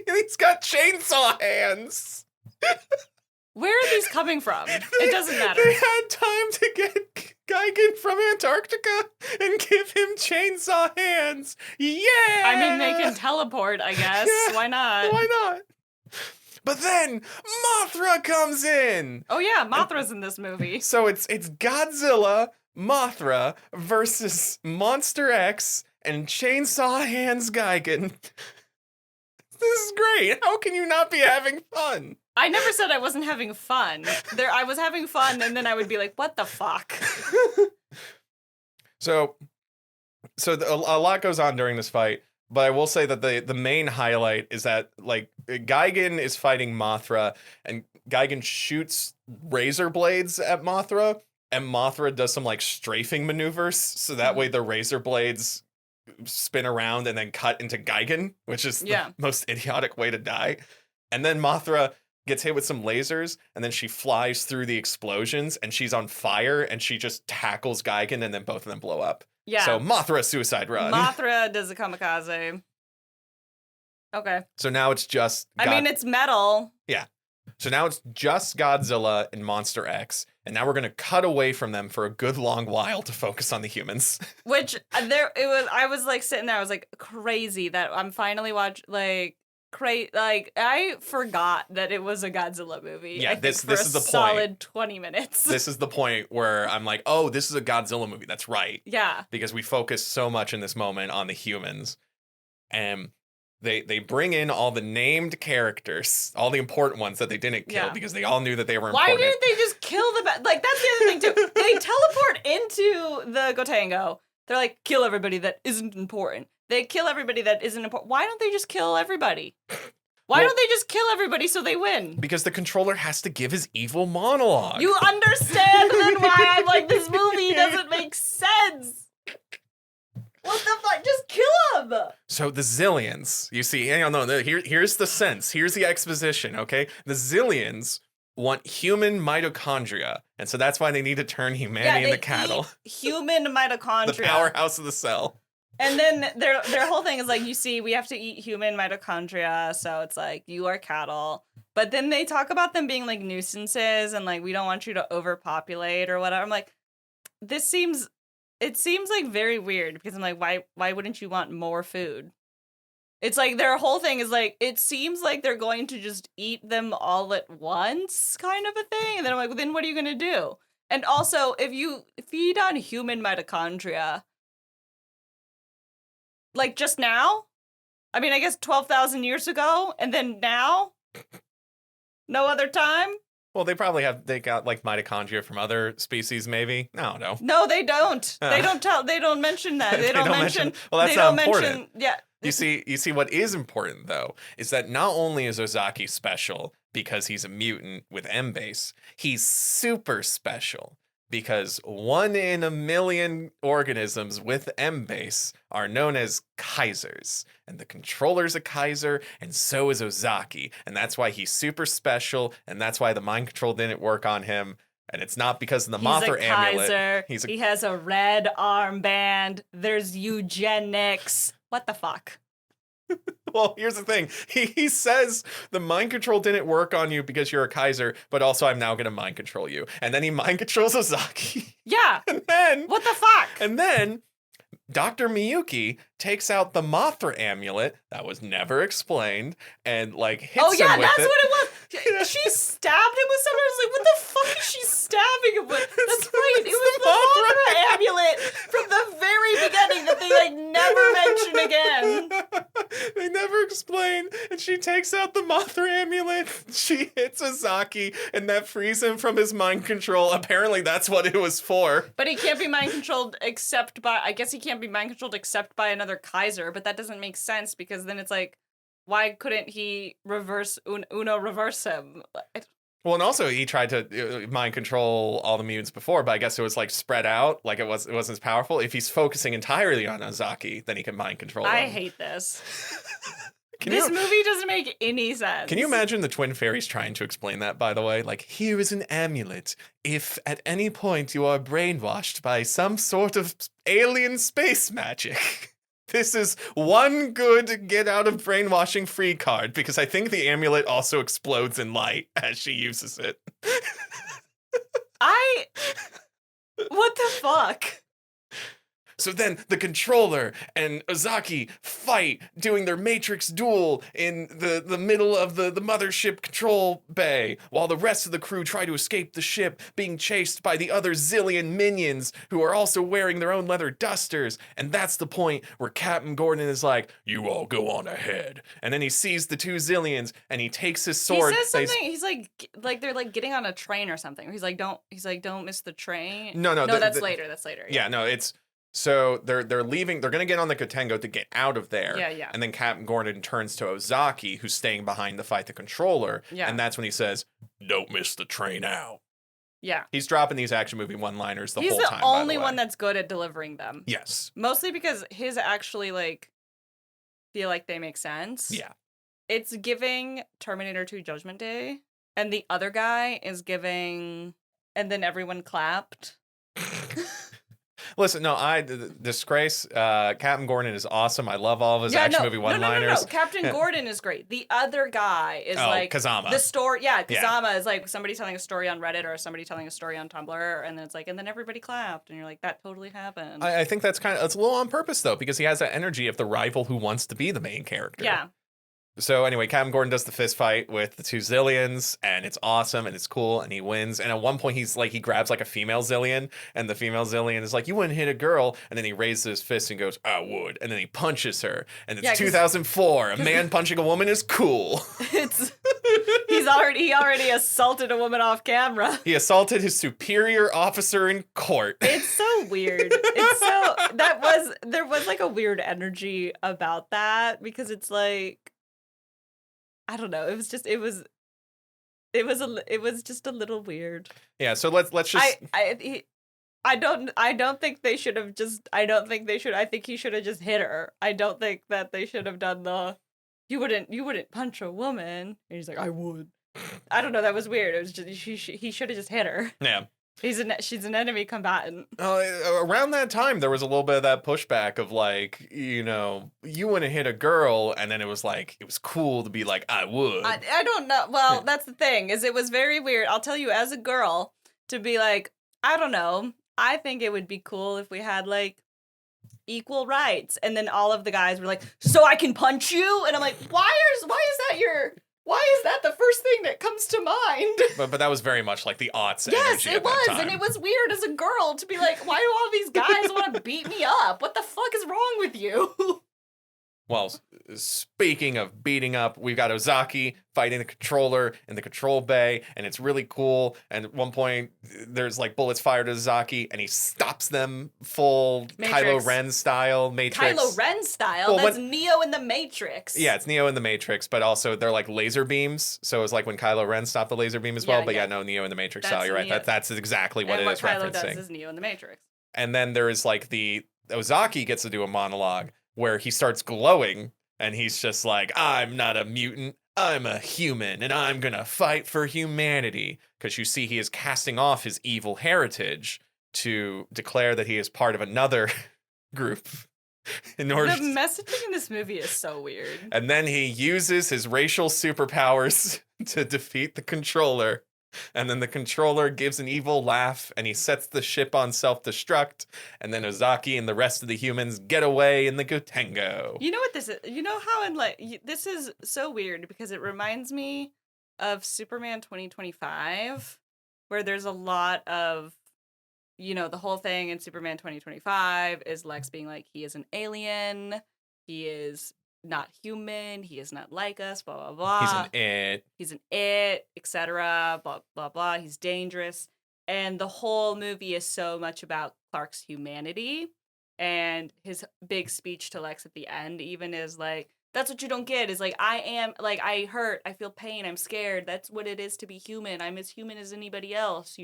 He's got chainsaw hands. Where are these coming from? It doesn't matter. They had time to get Gigan from Antarctica and give him chainsaw hands. Yeah! I mean, they can teleport, I guess. Yeah, why not? Why not? But then Mothra comes in. Oh yeah, Mothra's in this movie. So it's Godzilla, Mothra versus Monster X and Chainsaw Hands Gigan. This is great. How can you not be having fun? I never said I wasn't having fun. I was having fun, and then I would be like, what the fuck? So a lot goes on during this fight, but I will say that the main highlight is that, like, Gigan is fighting Mothra, and Gigan shoots razor blades at Mothra, and Mothra does some, like, strafing maneuvers, so that way the razor blades spin around and then cut into Gigan, which is the most idiotic way to die. And then Mothra gets hit with some lasers, and then she flies through the explosions, and she's on fire, and she just tackles Gigan, and then both of them blow up. Yeah. So Mothra suicide run. Mothra does a kamikaze. Okay. So now it's just... I mean, it's metal. Yeah. So now it's just Godzilla and Monster X, and now we're going to cut away from them for a good long while to focus on the humans. Which, I was, like, sitting there, I was, like, crazy that I'm finally watching, like... I forgot that it was a Godzilla movie. Yeah, this is the point. Solid 20 minutes. This is the point where I'm like, oh, this is a Godzilla movie. That's right. Yeah. Because we focus so much in this moment on the humans. And they bring in all the named characters, all the important ones that they didn't kill because they all knew that they were important. Why didn't they just kill like, that's the other thing too. They teleport into the Gotengo. They're like, kill everybody that isn't important. They kill everybody that isn't important. Why don't they just kill everybody? Why don't they just kill everybody so they win? Because the controller has to give his evil monologue. You understand then why I'm like, this movie doesn't make sense. What the fuck? Just kill him! So the Zillions, you see, hang on, no, here's the sense. Here's the exposition, okay? The Zillions want human mitochondria, and so that's why they need to turn humanity into cattle. Human mitochondria. The powerhouse of the cell. And then their whole thing is like, you see, we have to eat human mitochondria, so it's like, you are cattle. But then they talk about them being like nuisances and like, we don't want you to overpopulate or whatever. I'm like, it seems like very weird because I'm like, why wouldn't you want more food? It's like their whole thing is like, it seems like they're going to just eat them all at once kind of a thing. And then I'm like, well, then what are you going to do? And also, if you feed on human mitochondria, like just now? I mean, I guess 12,000 years ago, and then now? No other time? Well, they got like mitochondria from other species, maybe. I don't know. No, they don't. They don't mention that. They don't mention. Well, that's they not don't important. mention. Yeah. You see what is important though is that not only is Ozaki special because he's a mutant with M base, he's super special because 1 in a million organisms with M base are known as Kaisers. And the controller's a Kaiser, and so is Ozaki. And that's why he's super special, and that's why the mind control didn't work on him. And it's not because of the Mothra amulet. He has a red armband. There's eugenics. What the fuck? Well, here's the thing. He says the mind control didn't work on you because you're a Kaiser, but also I'm now going to mind control you. And then he mind controls Ozaki. Yeah. And then... What the fuck? And then Dr. Miyuki takes out the Mothra amulet that was never explained and like hits him with it. Oh yeah, that's what it was. She stabbed him with something. I was like, what the fuck is she stabbing him with? That's right. It was the Mothra amulet from the very beginning that they like never mention again. They never explain. And she takes out the Mothra amulet. She hits Ozaki, and that frees him from his mind control. Apparently, that's what it was for. But he can't be mind controlled except by. I guess he can't be mind controlled except by another Kaiser. But that doesn't make sense because then it's like, why couldn't he reverse Uno reverse him? Well, and also he tried to mind control all the mutants before, but I guess it was like spread out, like it wasn't as powerful. If he's focusing entirely on Ozaki, then he can mind control him. I hate this. This movie doesn't make any sense. Can you imagine the Twin Fairies trying to explain that, by the way? Like, here is an amulet. If at any point you are brainwashed by some sort of alien space magic, this is one good get out of brainwashing free card, because I think the amulet also explodes in light as she uses it. What the fuck? So then the controller and Ozaki fight, doing their Matrix duel in the middle of the mothership control bay, while the rest of the crew try to escape the ship, being chased by the other zillion minions who are also wearing their own leather dusters. And that's the point where Captain Gordon is like, you all go on ahead. And then he sees the 2 zillions and he takes his sword. He says something. He's like they're like getting on a train or something. He's like, don't miss the train. No, that's later. That's later. Yeah, no, it's. So they're leaving. They're going to get on the Kotengo to get out of there. Yeah. And then Captain Gordon turns to Ozaki, who's staying behind to fight the controller. Yeah. And that's when he says, "Don't miss the train out." Yeah. He's dropping these action movie one-liners the whole time. He's the only one that's good at delivering them. Yes. Mostly because his actually like feel like they make sense. Yeah. It's giving Terminator 2 Judgment Day, and the other guy is giving, and then everyone clapped. Listen, no, disgrace. Captain Gordon is awesome. I love all of his action movie one-liners. No. Captain Gordon is great. The other guy is like Kazama. The story. Yeah, Kazama is like somebody telling a story on Reddit or somebody telling a story on Tumblr, and then it's like, and then everybody clapped, and you're like, that totally happened. I think it's a little on purpose though, because he has that energy of the rival who wants to be the main character. Yeah. So anyway, Captain Gordon does the fist fight with the 2 zillions, and it's awesome and it's cool, and he wins. And at one point, he grabs like a female zillion, and the female zillion is like, "You wouldn't hit a girl," and then he raises his fist and goes, "I would," and then he punches her. And it's 2004. A man punching a woman is cool. He already assaulted a woman off camera. He assaulted his superior officer in court. It's so weird. There was like a weird energy about that, because it's like, I don't know. It was just a little weird. Yeah. So let's just. I don't think they should have just. I don't think they should. I think he should have just hit her. I don't think that they should have done the. You wouldn't punch a woman. And he's like, I would. I don't know. That was weird. It was just he should have just hit her. Yeah. She's an enemy combatant. Around that time, there was a little bit of that pushback of like, you wouldn't hit a girl, and then it was like, it was cool to be like, I would. I don't know. Well, that's the thing, is it was very weird. I'll tell you, as a girl, to be like, I don't know. I think it would be cool if we had like equal rights, and then all of the guys were like, so I can punch you, and I'm like, why is that the first thing that comes to mind? But that was very much like the aughts yes, energy. Yes, it was, and it was weird as a girl to be like, why do all these guys want to beat me up? What the fuck is wrong with you? Well, speaking of beating up, we've got Ozaki fighting the controller in the control bay, and it's really cool. And at one point, there's like bullets fired at Ozaki, and he stops them full Matrix. Kylo Ren style Matrix. Kylo Ren style? Well, That's Neo in the Matrix. Yeah, it's Neo in the Matrix, but also they're like laser beams. So it's like when Kylo Ren stopped the laser beam as well. But no, Neo in the Matrix style. You're right. That's exactly what it is referencing. What Kylo does is Neo in the Matrix. And then there is like the Ozaki gets to do a monologue where he starts glowing and he's just like, I'm not a mutant, I'm a human, and I'm gonna fight for humanity. Because you see he is casting off his evil heritage to declare that he is part of another group. In order the messaging in this movie is so weird. And then he uses his racial superpowers to defeat the controller. And then the controller gives an evil laugh and he sets the ship on self-destruct. And then Ozaki and the rest of the humans get away in the Gotengo. You know what this is? You know how this is so weird because it reminds me of Superman 2025, where there's a lot of, the whole thing in Superman 2025 is Lex being like, he is an alien, he is not human, he is not like us, blah, blah, blah. He's an it, etc., blah, blah, blah. He's dangerous. And the whole movie is so much about Clark's humanity. And his big speech to Lex at the end even is like, that's what you don't get, is like, I hurt, I feel pain, I'm scared. That's what it is to be human. I'm as human as anybody else,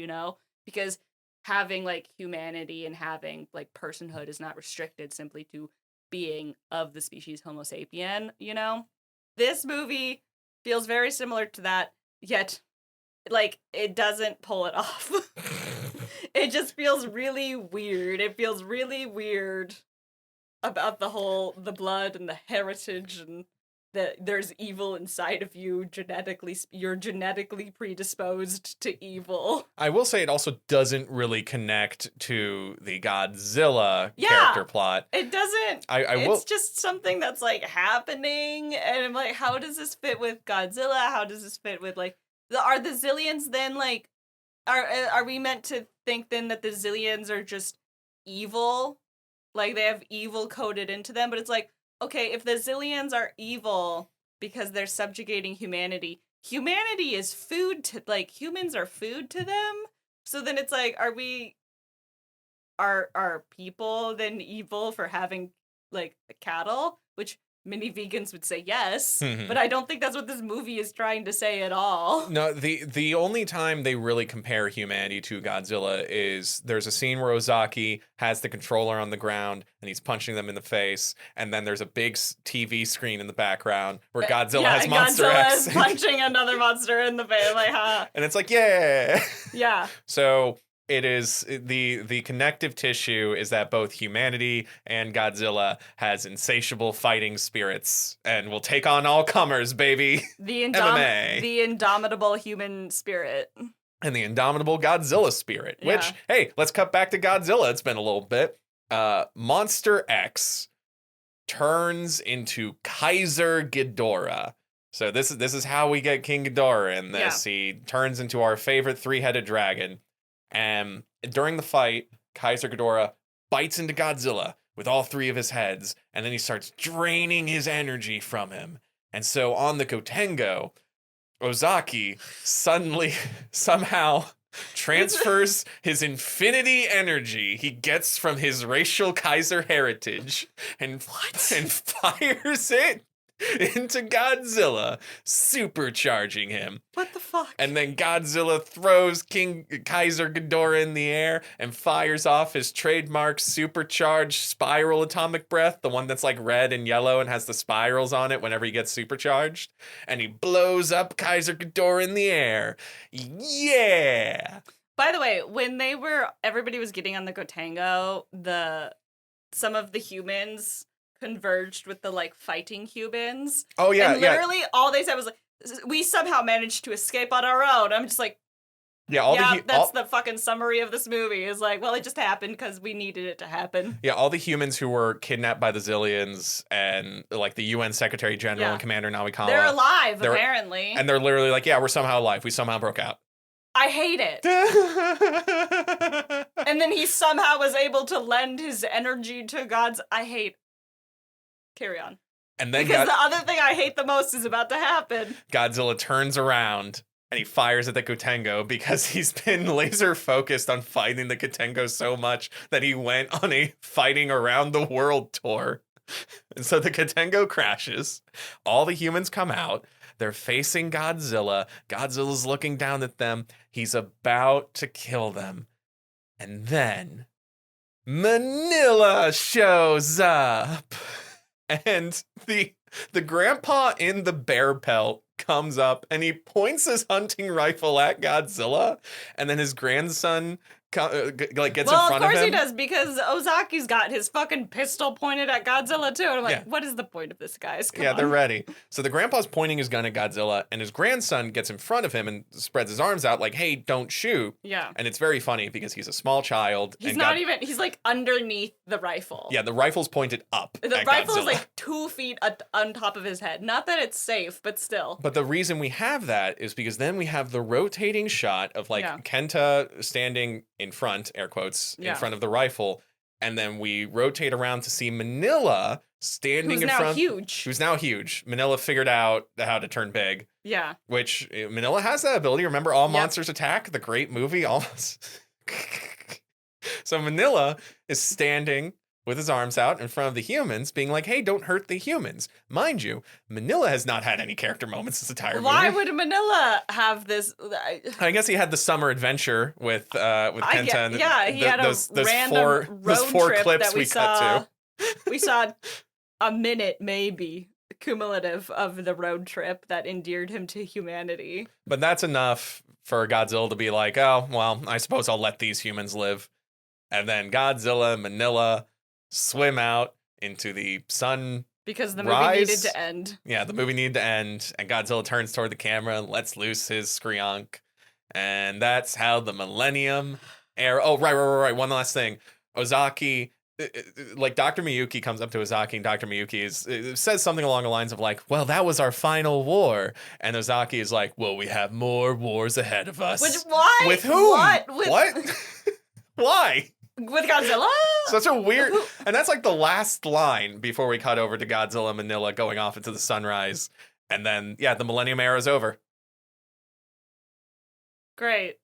because having like humanity and having like personhood is not restricted simply to being of the species Homo sapien, This movie feels very similar to that, yet like it doesn't pull it off. It just feels really weird. It feels really weird about the blood and the heritage and that there's evil inside of you you're genetically predisposed to evil. I will say it also doesn't really connect to the Godzilla character plot. It doesn't. It's just something that's like happening, and I'm like, how does this fit with Godzilla? How does this fit with like are the Zillions then like are we meant to think then that the Zillions are just evil? Like they have evil coded into them, but it's like, okay, if the Zillions are evil because they're subjugating humanity is food to, like, humans are food to them? So then it's like, are people then evil for having, like, cattle? Which many vegans would say yes, but I don't think that's what this movie is trying to say at all. No, the only time they really compare humanity to Godzilla is there's a scene where Ozaki has the controller on the ground and he's punching them in the face, and then there's a big TV screen in the background where Godzilla has Monster Godzilla X. is punching another monster in the face, like, huh? And it's like, yeah. Yeah. So it is the connective tissue is that both humanity and Godzilla has insatiable fighting spirits and will take on all comers, baby. The MMA. The indomitable human spirit. And the indomitable Godzilla spirit, which, hey, let's cut back to Godzilla. It's been a little bit. Monster X turns into Kaiser Ghidorah. So this is how we get King Ghidorah in this. Yeah. He turns into our favorite three-headed dragon. And during the fight, Kaiser Ghidorah bites into Godzilla with all three of his heads, and then he starts draining his energy from him. And so on the Gotengo, Ozaki suddenly, somehow transfers his infinity energy he gets from his racial Kaiser heritage and fires it into Godzilla, supercharging him. What the fuck? And then Godzilla throws Kaiser Ghidorah in the air and fires off his trademark supercharged spiral atomic breath, the one that's like red and yellow and has the spirals on it whenever he gets supercharged. And he blows up Kaiser Ghidorah in the air. Yeah! By the way, when everybody was getting on the Gotengo, some of the humans converged with the like fighting humans. Oh yeah, and literally all they said was like, we somehow managed to escape on our own. I'm just like, that's the fucking summary of this movie, is like, well, it just happened because we needed it to happen. Yeah, all the humans who were kidnapped by the Zillions and like the UN Secretary General and Commander Namikawa, they're alive apparently, and they're literally like, yeah, we're somehow alive, we somehow broke out. I hate it. And then he somehow was able to lend his energy to God's. I hate. Carry on. And then because the other thing I hate the most is about to happen. Godzilla turns around and he fires at the Kotengo because he's been laser focused on fighting the Kotengo so much that he went on a fighting around the world tour. And so the Kotengo crashes. All the humans come out. They're facing Godzilla. Godzilla's looking down at them. He's about to kill them. And then Manila shows up. And the grandpa in the bear pelt comes up and he points his hunting rifle at Godzilla, and then his grandson gets in front of him. Well, of course he does, because Ozaki's got his fucking pistol pointed at Godzilla too, and I'm like, what is the point of this, guys? Come on. They're ready. So the grandpa's pointing his gun at Godzilla, and his grandson gets in front of him and spreads his arms out like, hey, don't shoot. Yeah. And it's very funny because he's a small child. He's he's like underneath the rifle. Yeah, the rifle's pointed up. The at rifle Godzilla. is like 2 feet on top of his head. Not that it's safe, but still. But the reason we have that is because then we have the rotating shot of Kenta standing in front, air quotes, in front of the rifle. And then we rotate around to see Manila standing in front. Who's now huge. Manila figured out how to turn big. Yeah. Which Manila has that ability. Remember All Monsters Attack, the great movie? So Manila is standing with his arms out in front of the humans, being like, hey, don't hurt the humans. Mind you, Manila has not had any character moments this entire movie. Why would Manila have this? I guess he had the summer adventure with Kenta. He had those random road four trip clips that we cut to. We saw a minute, maybe, cumulative of the road trip that endeared him to humanity. But that's enough for Godzilla to be like, oh, well, I suppose I'll let these humans live. And then Godzilla and Manila swim out into the sun. Because the movie needed to end. Yeah, the movie needed to end. And Godzilla turns toward the camera and lets loose his Skreonk. And that's how the Millennium era. Oh, right. One last thing. Ozaki, like Dr. Miyuki comes up to Ozaki, and Dr. Miyuki says something along the lines of like, well, that was our final war. And Ozaki is like, well, we have more wars ahead of us. Why? With whom? What? Why? With Godzilla? Such a weird... And that's like the last line before we cut over to Godzilla and Manila going off into the sunrise. And then, the Millennium era is over. Great.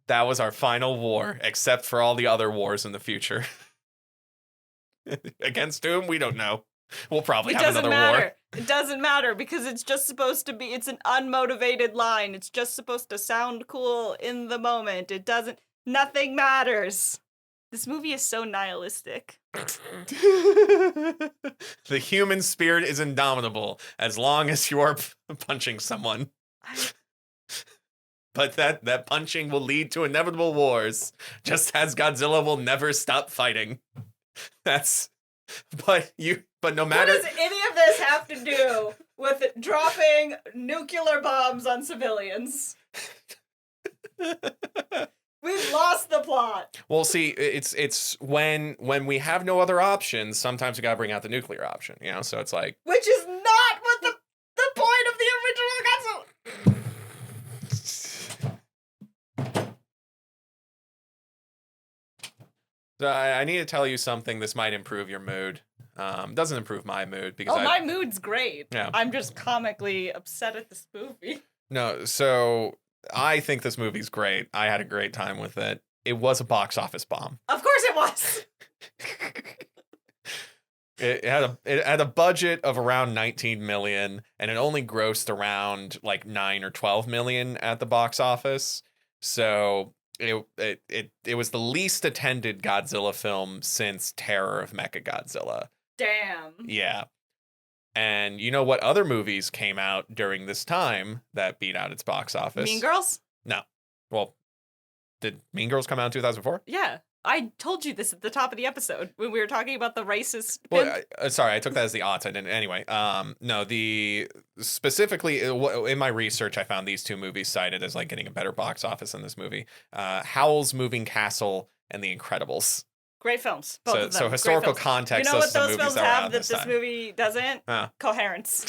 That was our final war, except for all the other wars in the future. Against whom? We don't know. We'll probably have another war. It doesn't matter, because it's just supposed to be... It's an unmotivated line. It's just supposed to sound cool in the moment. It doesn't... Nothing matters. This movie is so nihilistic. The human spirit is indomitable as long as you are punching someone. But that punching will lead to inevitable wars, just as Godzilla will never stop fighting. But no matter... What does any of this have to do with dropping nuclear bombs on civilians? We've lost the plot. Well, see, it's when we have no other options, sometimes we gotta bring out the nuclear option, so it's like... Which is not what the point of the original Godzilla... So I need to tell you something. This might improve your mood. Doesn't improve my mood because my mood's great. Yeah. I'm just comically upset at this movie. No, so... I think this movie's great. I had a great time with it. It was a box office bomb. Of course it was. It had a budget of around 19 million, and it only grossed around like 9 or 12 million at the box office. So it was the least attended Godzilla film since Terror of Mechagodzilla. Damn. Yeah. And you know what other movies came out during this time that beat out its box office? Mean Girls? No. Well, did Mean Girls come out in 2004? Yeah. I told you this at the top of the episode when we were talking about the racist... Well, sorry, I took that as the aughts. I didn't. Anyway, no, specifically in my research, I found these two movies cited as like getting a better box office than this movie. Howl's Moving Castle and The Incredibles. Great films, both of them. So historical context. You know what those films have that this movie doesn't? Huh. Coherence.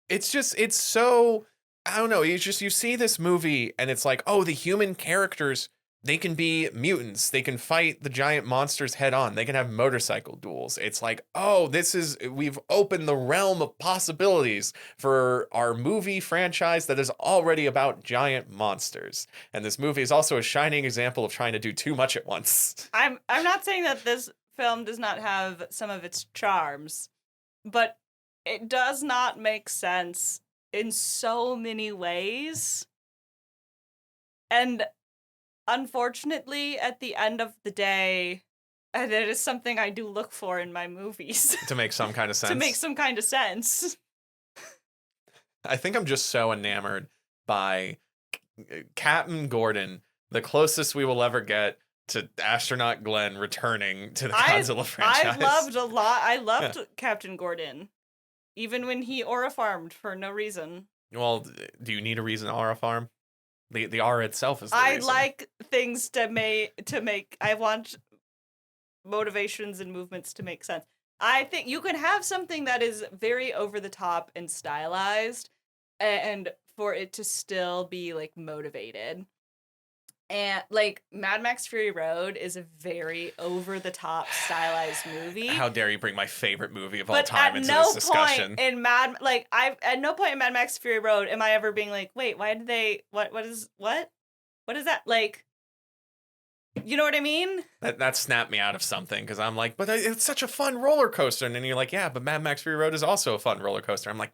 It's so, I don't know. You see this movie and it's like, oh, the human characters They can be mutants. They can fight the giant monsters head on. They can have motorcycle duels. It's like, oh, we've opened the realm of possibilities for our movie franchise that is already about giant monsters. And this movie is also a shining example of trying to do too much at once. I'm not saying that this film does not have some of its charms, but it does not make sense in so many ways. And unfortunately, at the end of the day, and it is something I do look for in my movies. To make some kind of sense. To make some kind of sense. I think I'm just so enamored by Captain Gordon, the closest we will ever get to Astronaut Glenn returning to the Godzilla franchise. I loved Captain Gordon. Even when he aura farmed for no reason. Well, do you need a reason to aura farm? The aura itself is the I reason. like things to make. I want motivations and movements to make sense. I think you can have something that is very over the top and stylized, and for it to still be like motivated. And like Mad Max Fury Road is a very over the top stylized movie. How dare you bring my favorite movie of all time into this discussion? At no point in Mad Max Fury Road am I ever being like, wait, why did they what is that like? You know what I mean? That snapped me out of something because I'm like, but it's such a fun roller coaster, and then you're like, yeah, but Mad Max Fury Road is also a fun roller coaster. I'm like,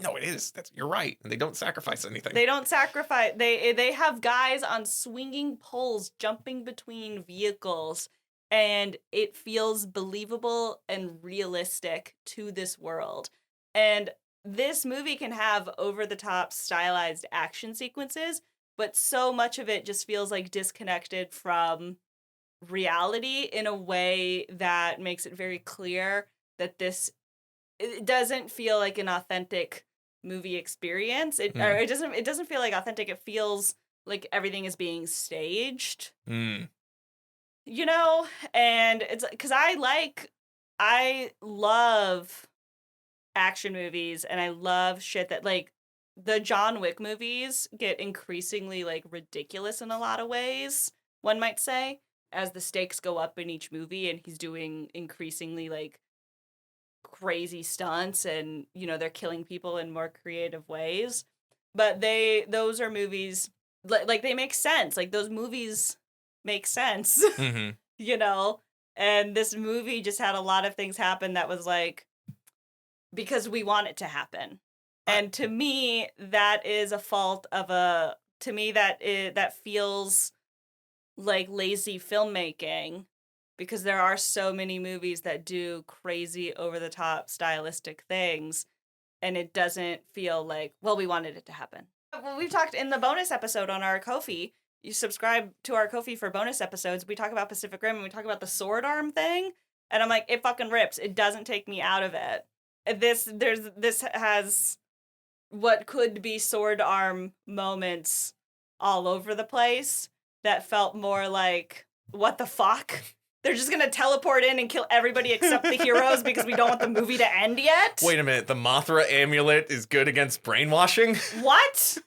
no, it is. You're right. And they don't sacrifice anything. They don't sacrifice. They have guys on swinging poles jumping between vehicles, and it feels believable and realistic to this world. And this movie can have over-the-top stylized action sequences, but so much of it just feels like disconnected from reality in a way that makes it very clear that it doesn't feel like an authentic movie experience. It doesn't feel like authentic. It feels like everything is being staged. You know? And it's because I love action movies, and I love shit that like the John Wick movies get increasingly like ridiculous in a lot of ways, one might say, as the stakes go up in each movie and he's doing increasingly like crazy stunts, and you know they're killing people in more creative ways. But those are movies like they make sense. Like those movies make sense. Mm-hmm. You know? And this movie just had a lot of things happen that was like because we want it to happen. And to me that is a fault of that feels like lazy filmmaking. Because there are so many movies that do crazy, over-the-top, stylistic things, and it doesn't feel like, well, we wanted it to happen. Well, we've talked in the bonus episode on our Ko-fi. You subscribe to our Ko-fi for bonus episodes. We talk about Pacific Rim, and we talk about the sword arm thing, and I'm like, it fucking rips. It doesn't take me out of it. This has what could be sword arm moments all over the place that felt more like, what the fuck? They're just going to teleport in and kill everybody except the heroes because we don't want the movie to end yet? Wait a minute. The Mothra amulet is good against brainwashing? What?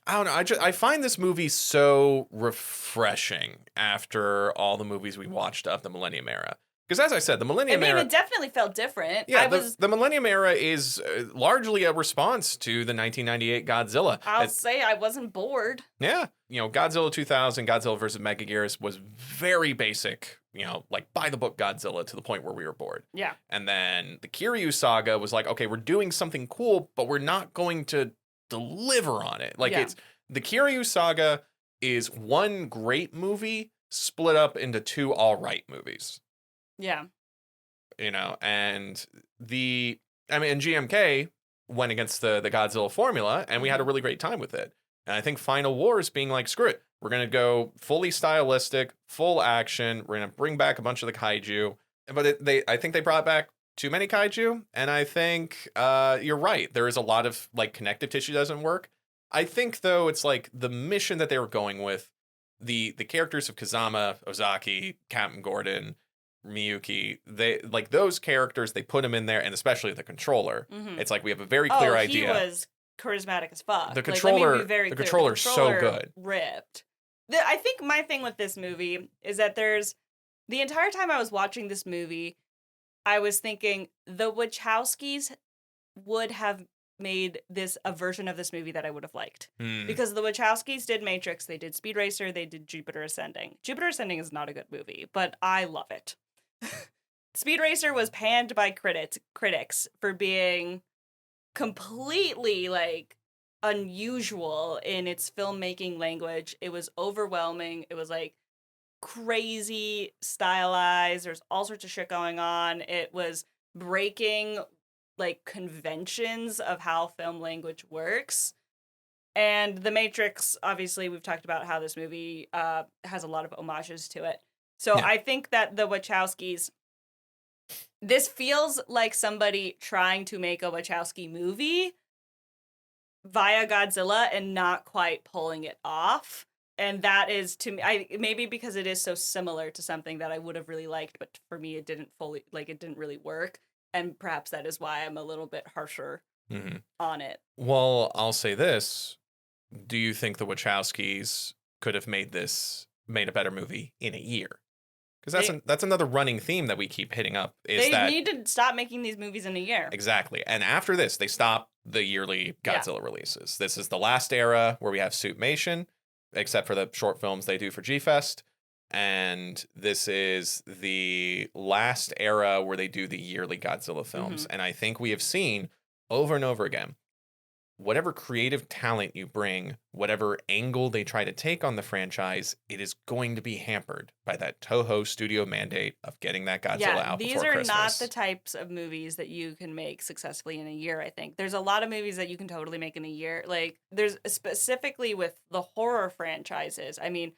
I don't know. I find this movie so refreshing after all the movies we watched of the Millennium era. Because as I said, the Millennium era... it definitely felt different. Yeah, the Millennium era is largely a response to the 1998 Godzilla. I'll say I wasn't bored. Yeah. You know, Godzilla 2000, Godzilla vs. Megaguirus was very basic, you know, like by-the-book Godzilla to the point where we were bored. Yeah. And then the Kiryu saga was like, okay, we're doing something cool, but we're not going to deliver on it. Like, it's the Kiryu saga is one great movie split up into two all-right movies. Yeah. You know, and GMK went against the Godzilla formula, and we had a really great time with it. And I think Final Wars being like, screw it. We're going to go fully stylistic, full action. We're going to bring back a bunch of the kaiju. But I think they brought back too many kaiju. And I think you're right. There is a lot of like connective tissue doesn't work. I think, though, it's like the mission that they were going with, the characters of Kazama, Ozaki, Captain Gordon, Miyuki, they like those characters, they put them in there, and especially the controller. Mm-hmm. It's like we have a very clear idea. He was charismatic as fuck. The controller, like, the controller's so good. Ripped. I think my thing with this movie is that the entire time I was watching this movie, I was thinking the Wachowskis would have made this a version of this movie that I would have liked. Because the Wachowskis did Matrix, they did Speed Racer, they did Jupiter Ascending. Jupiter Ascending is not a good movie, but I love it. Speed Racer was panned by critics for being completely like unusual in its filmmaking language. It was overwhelming. It was like crazy stylized. There's all sorts of shit going on. It was breaking like conventions of how film language works. And The Matrix, obviously, we've talked about how this movie has a lot of homages to it. So Yeah. I think that the Wachowskis, this feels like somebody trying to make a Wachowski movie via Godzilla and not quite pulling it off. And that is, to me, maybe because it is so similar to something that I would have really liked, but for me it didn't really work. And perhaps that is why I'm a little bit harsher on it. Well, I'll say this. Do you think the Wachowskis could have made a better movie in a year? Because that's another running theme that we keep hitting up. They need to stop making these movies in a year. Exactly. And after this, they stop the yearly Godzilla releases. This is the last era where we have Suitmation, except for the short films they do for G-Fest. And this is the last era where they do the yearly Godzilla films. And I think we have seen over and over again, whatever creative talent you bring, whatever angle they try to take on the franchise, it is going to be hampered by that Toho studio mandate of getting that Godzilla out before Christmas. These are not the types of movies that you can make successfully in a year, I think. There's a lot of movies that you can totally make in a year. Like, there's specifically with the horror franchises. I mean,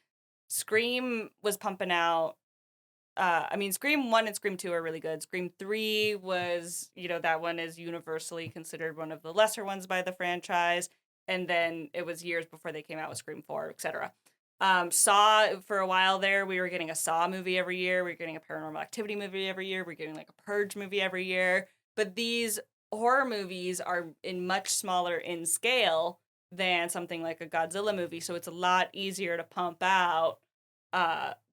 Scream was pumping out. Scream 1 and Scream 2 are really good. Scream 3 was, that one is universally considered one of the lesser ones by the franchise. And then it was years before they came out with Scream 4, etc. Saw, for a while there, we were getting a Saw movie every year. We were getting a Paranormal Activity movie every year. We were getting like a Purge movie every year. But these horror movies are much smaller in scale than something like a Godzilla movie. So it's a lot easier to pump out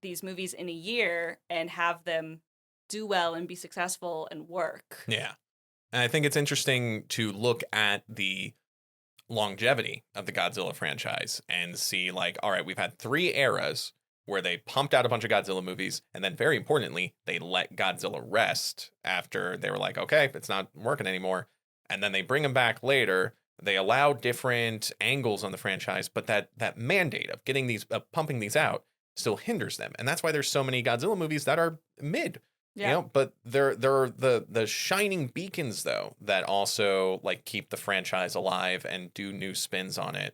these movies in a year and have them do well and be successful and work. Yeah. And I think it's interesting to look at the longevity of the Godzilla franchise and see like, all right, we've had 3 eras where they pumped out a bunch of Godzilla movies. And then very importantly, they let Godzilla rest after they were like, okay, it's not working anymore. And then they bring him back later. They allow different angles on the franchise, but that mandate of getting these, pumping these out still hinders them. And that's why there's so many Godzilla movies that are mid. Yeah. But there are the shining beacons though that also like keep the franchise alive and do new spins on it.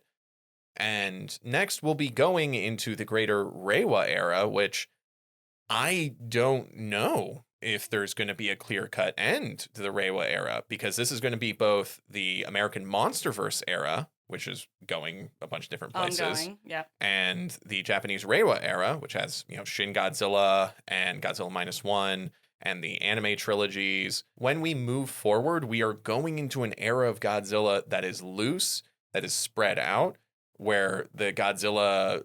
And next we'll be going into the greater Reiwa era, which I don't know if there's going to be a clear-cut end to the Reiwa era, because this is going to be both the American Monsterverse era, which is going a bunch of different places, and the Japanese Reiwa era, which has, Shin Godzilla and Godzilla -1 and the anime trilogies. When we move forward, we are going into an era of Godzilla that is loose, that is spread out, where the Godzilla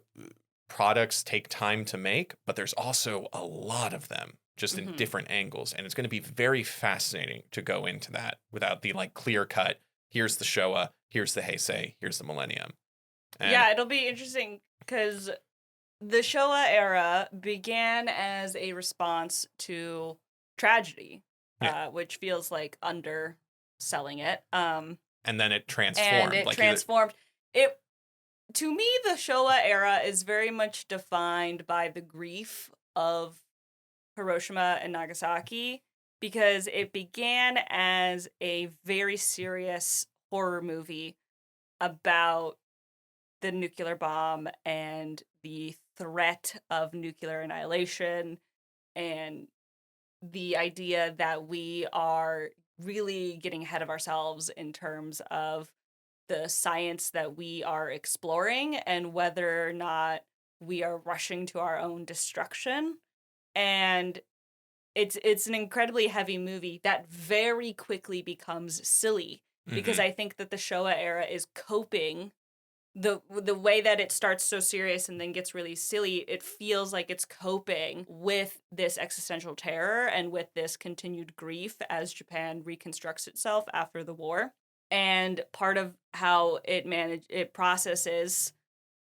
products take time to make, but there's also a lot of them just in different angles. And it's going to be very fascinating to go into that without the like clear cut, here's the Showa, here's the Heisei, here's the Millennium. And it'll be interesting because the Showa era began as a response to tragedy, which feels like underselling it. And then it transformed. Transformed. To me, the Showa era is very much defined by the grief of Hiroshima and Nagasaki, because it began as a very serious horror movie about the nuclear bomb and the threat of nuclear annihilation and the idea that we are really getting ahead of ourselves in terms of the science that we are exploring and whether or not we are rushing to our own destruction. And it's an incredibly heavy movie that very quickly becomes silly, because I think that the Showa era is coping the way that it starts so serious and then gets really silly, it feels like it's coping with this existential terror and with this continued grief as Japan reconstructs itself after the war. And part of how it processes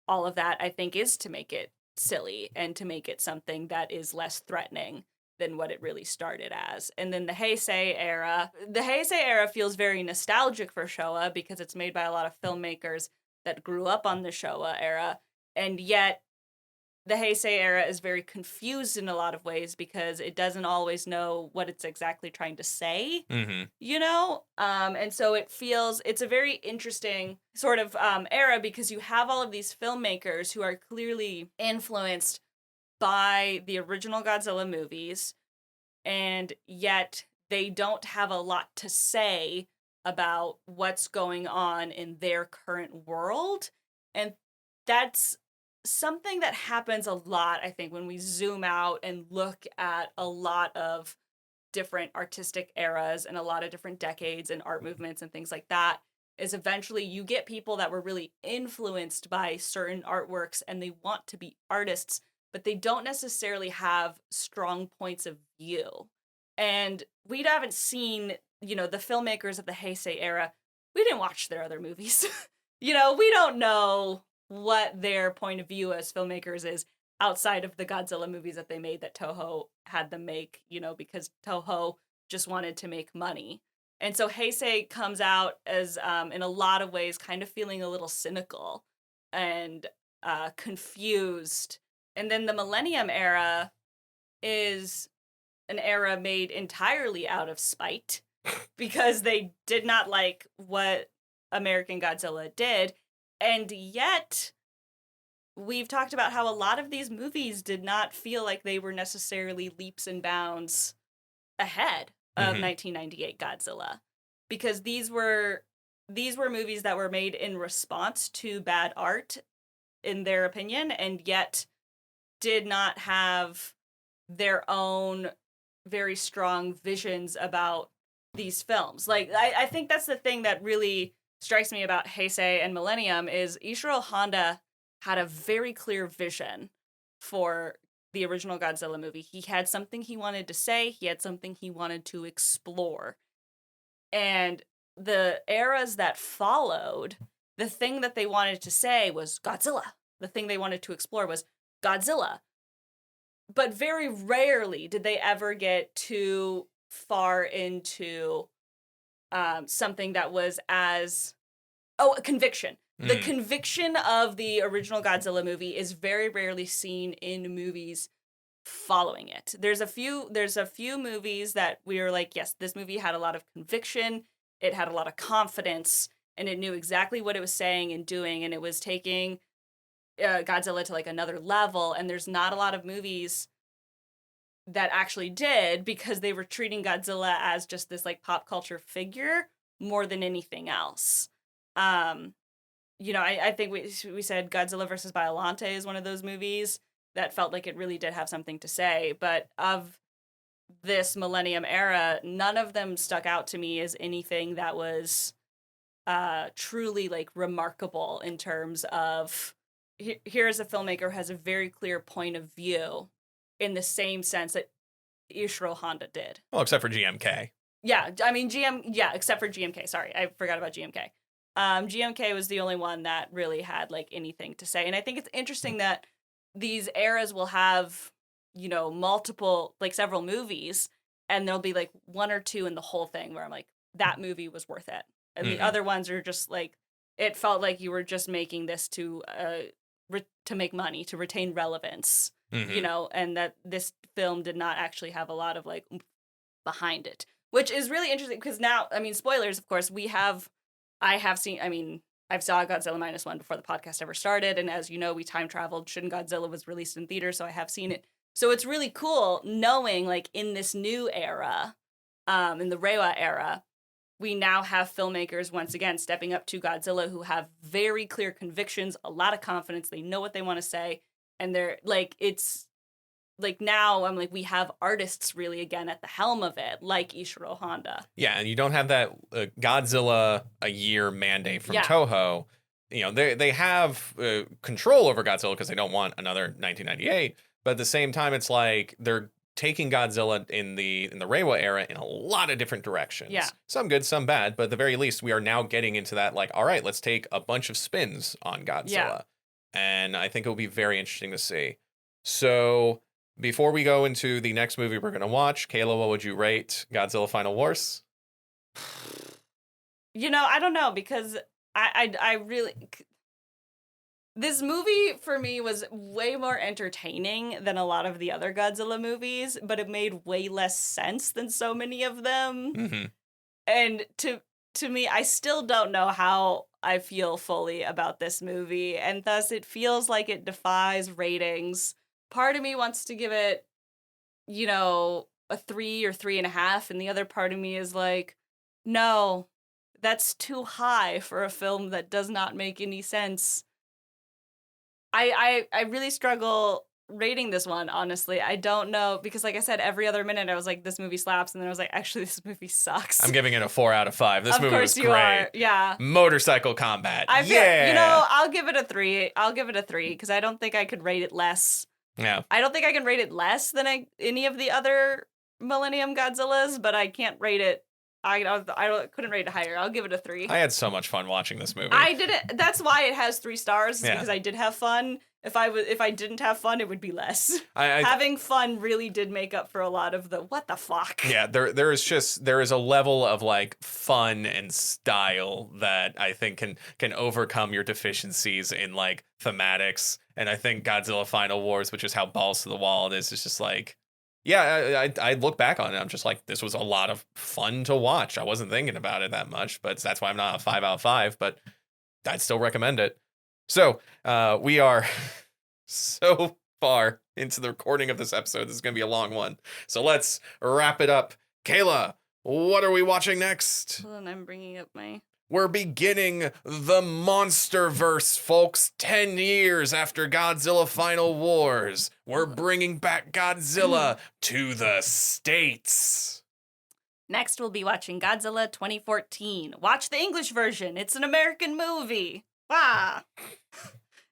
all of that, I think, is to make it silly and to make it something that is less threatening than what it really started as. And then the Heisei era feels very nostalgic for Showa because it's made by a lot of filmmakers that grew up on the Showa era, and yet the Heisei era is very confused in a lot of ways because it doesn't always know what it's exactly trying to say, you know? And so it's a very interesting sort of era because you have all of these filmmakers who are clearly influenced by the original Godzilla movies, and yet they don't have a lot to say about what's going on in their current world. And that's something that happens a lot, I think, when we zoom out and look at a lot of different artistic eras and a lot of different decades and art movements and things like that, is eventually you get people that were really influenced by certain artworks and they want to be artists, but they don't necessarily have strong points of view. And we haven't seen, the filmmakers of the Heisei era, we didn't watch their other movies. We don't know what their point of view as filmmakers is outside of the Godzilla movies that they made that Toho had them make, because Toho just wanted to make money. And so Heisei comes out as, in a lot of ways, kind of feeling a little cynical and confused. And then the Millennium era is an era made entirely out of spite because they did not like what American Godzilla did. And yet, we've talked about how a lot of these movies did not feel like they were necessarily leaps and bounds ahead of 1998 Godzilla, because these were movies that were made in response to bad art, in their opinion, and yet did not have their own very strong visions about these films. Like, I think that's the thing that really strikes me about Heisei and Millennium is Ishiro Honda had a very clear vision for the original Godzilla movie. He had something he wanted to say. He had something he wanted to explore. And the eras that followed, the thing that they wanted to say was Godzilla. The thing they wanted to explore was Godzilla. But very rarely did they ever get too far into something that was a conviction. The conviction of the original Godzilla movie is very rarely seen in movies following it. There's a few movies that we were like, yes, this movie had a lot of conviction, it had a lot of confidence, and it knew exactly what it was saying and doing, and it was taking Godzilla to like another level. And there's not a lot of movies that actually did, because they were treating Godzilla as just this like pop culture figure more than anything else. I think we said Godzilla versus Biollante is one of those movies that felt like it really did have something to say. But of this Millennium era, none of them stuck out to me as anything that was truly like remarkable in terms of here is a filmmaker who has a very clear point of view in the same sense that Ishiro Honda did. Well, except for GMK. Yeah, I mean, except for GMK. Sorry, I forgot about GMK. GMK was the only one that really had like anything to say. And I think it's interesting that these eras will have, multiple, like several movies, and there'll be like one or two in the whole thing where I'm like, that movie was worth it. And the other ones are just like, it felt like you were just making this to make money, to retain relevance, and that this film did not actually have a lot of like oomph behind it, which is really interesting because now, I mean, spoilers, of course, I've saw Godzilla -1 before the podcast ever started, and as you know, we time traveled. Shin Godzilla was released in theaters, so I have seen it. So it's really cool knowing, like, in this new era, in the Reiwa era, we now have filmmakers, once again, stepping up to Godzilla who have very clear convictions, a lot of confidence, they know what they want to say, and they're, like, it's, like, now I'm like, we have artists really again at the helm of it, like Ishiro Honda. Yeah, and you don't have that Godzilla a year mandate from Toho. they have control over Godzilla because they don't want another 1998. But at the same time, it's like they're taking Godzilla in the Reiwa era in a lot of different directions. Yeah. Some good, some bad. But at the very least, we are now getting into that, like, all right, let's take a bunch of spins on Godzilla. Yeah. And I think it will be very interesting to see. So before we go into the next movie we're going to watch, Kayla, what would you rate Godzilla Final Wars? I don't know, because I really... This movie, for me, was way more entertaining than a lot of the other Godzilla movies, but it made way less sense than so many of them. Mm-hmm. And to me, I still don't know how I feel fully about this movie, and thus it feels like it defies ratings. Part of me wants to give it, a 3 or 3.5, and the other part of me is like, no, that's too high for a film that does not make any sense. I really struggle rating this one, honestly. I don't know, because like I said, every other minute I was like, this movie slaps, and then I was like, actually, this movie sucks. I'm giving it a 4 out of 5. This movie was great. Of course you are, yeah. Motorcycle combat, I'll give it a 3. I'll give it a 3, because I don't think I could rate it less. Yeah. I don't think I can rate it less than any of the other Millennium Godzillas, but I can't rate it. I couldn't rate it higher. I'll give it a 3. I had so much fun watching this movie. I didn't. That's why it has 3 stars, Yeah. because I did have fun. If I didn't have fun, it would be less. I Having fun really did make up for a lot of the what the fuck. Yeah, there is a level of like fun and style that I think can overcome your deficiencies in like thematics. And I think Godzilla Final Wars, which is how balls to the wall it is just like, yeah, I look back on it. I'm just like, this was a lot of fun to watch. I wasn't thinking about it that much, but that's why I'm not a 5 out of 5. But I'd still recommend it. So we are so far into the recording of this episode. This is going to be a long one. So let's wrap it up. Kayla, what are we watching next? Hold on, I'm bringing up my... We're beginning the Monsterverse, folks. 10 years after Godzilla Final Wars, we're bringing back Godzilla to the States. Next, we'll be watching Godzilla 2014. Watch the English version. It's an American movie. Ah.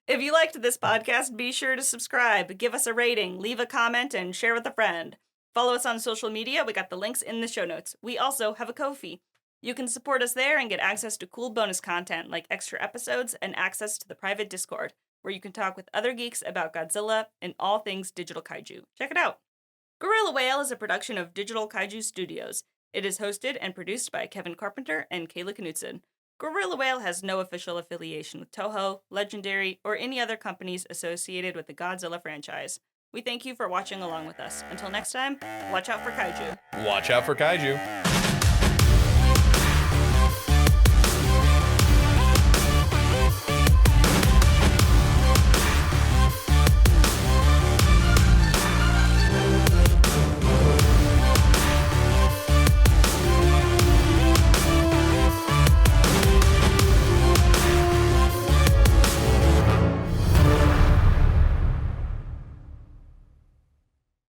If you liked this podcast, be sure to subscribe, give us a rating, leave a comment, and share with a friend. Follow us on social media. We got the links in the show notes. We also have a Ko-fi. You can support us there and get access to cool bonus content like extra episodes and access to the private Discord, where you can talk with other geeks about Godzilla and all things Digital Kaiju. Check it out. Gorilla Whale is a production of Digital Kaiju Studios. It is hosted and produced by Kevin Carpenter and Kayla Knutson. Gorilla Whale has no official affiliation with Toho, Legendary, or any other companies associated with the Godzilla franchise. We thank you for watching along with us. Until next time, watch out for kaiju. Watch out for kaiju.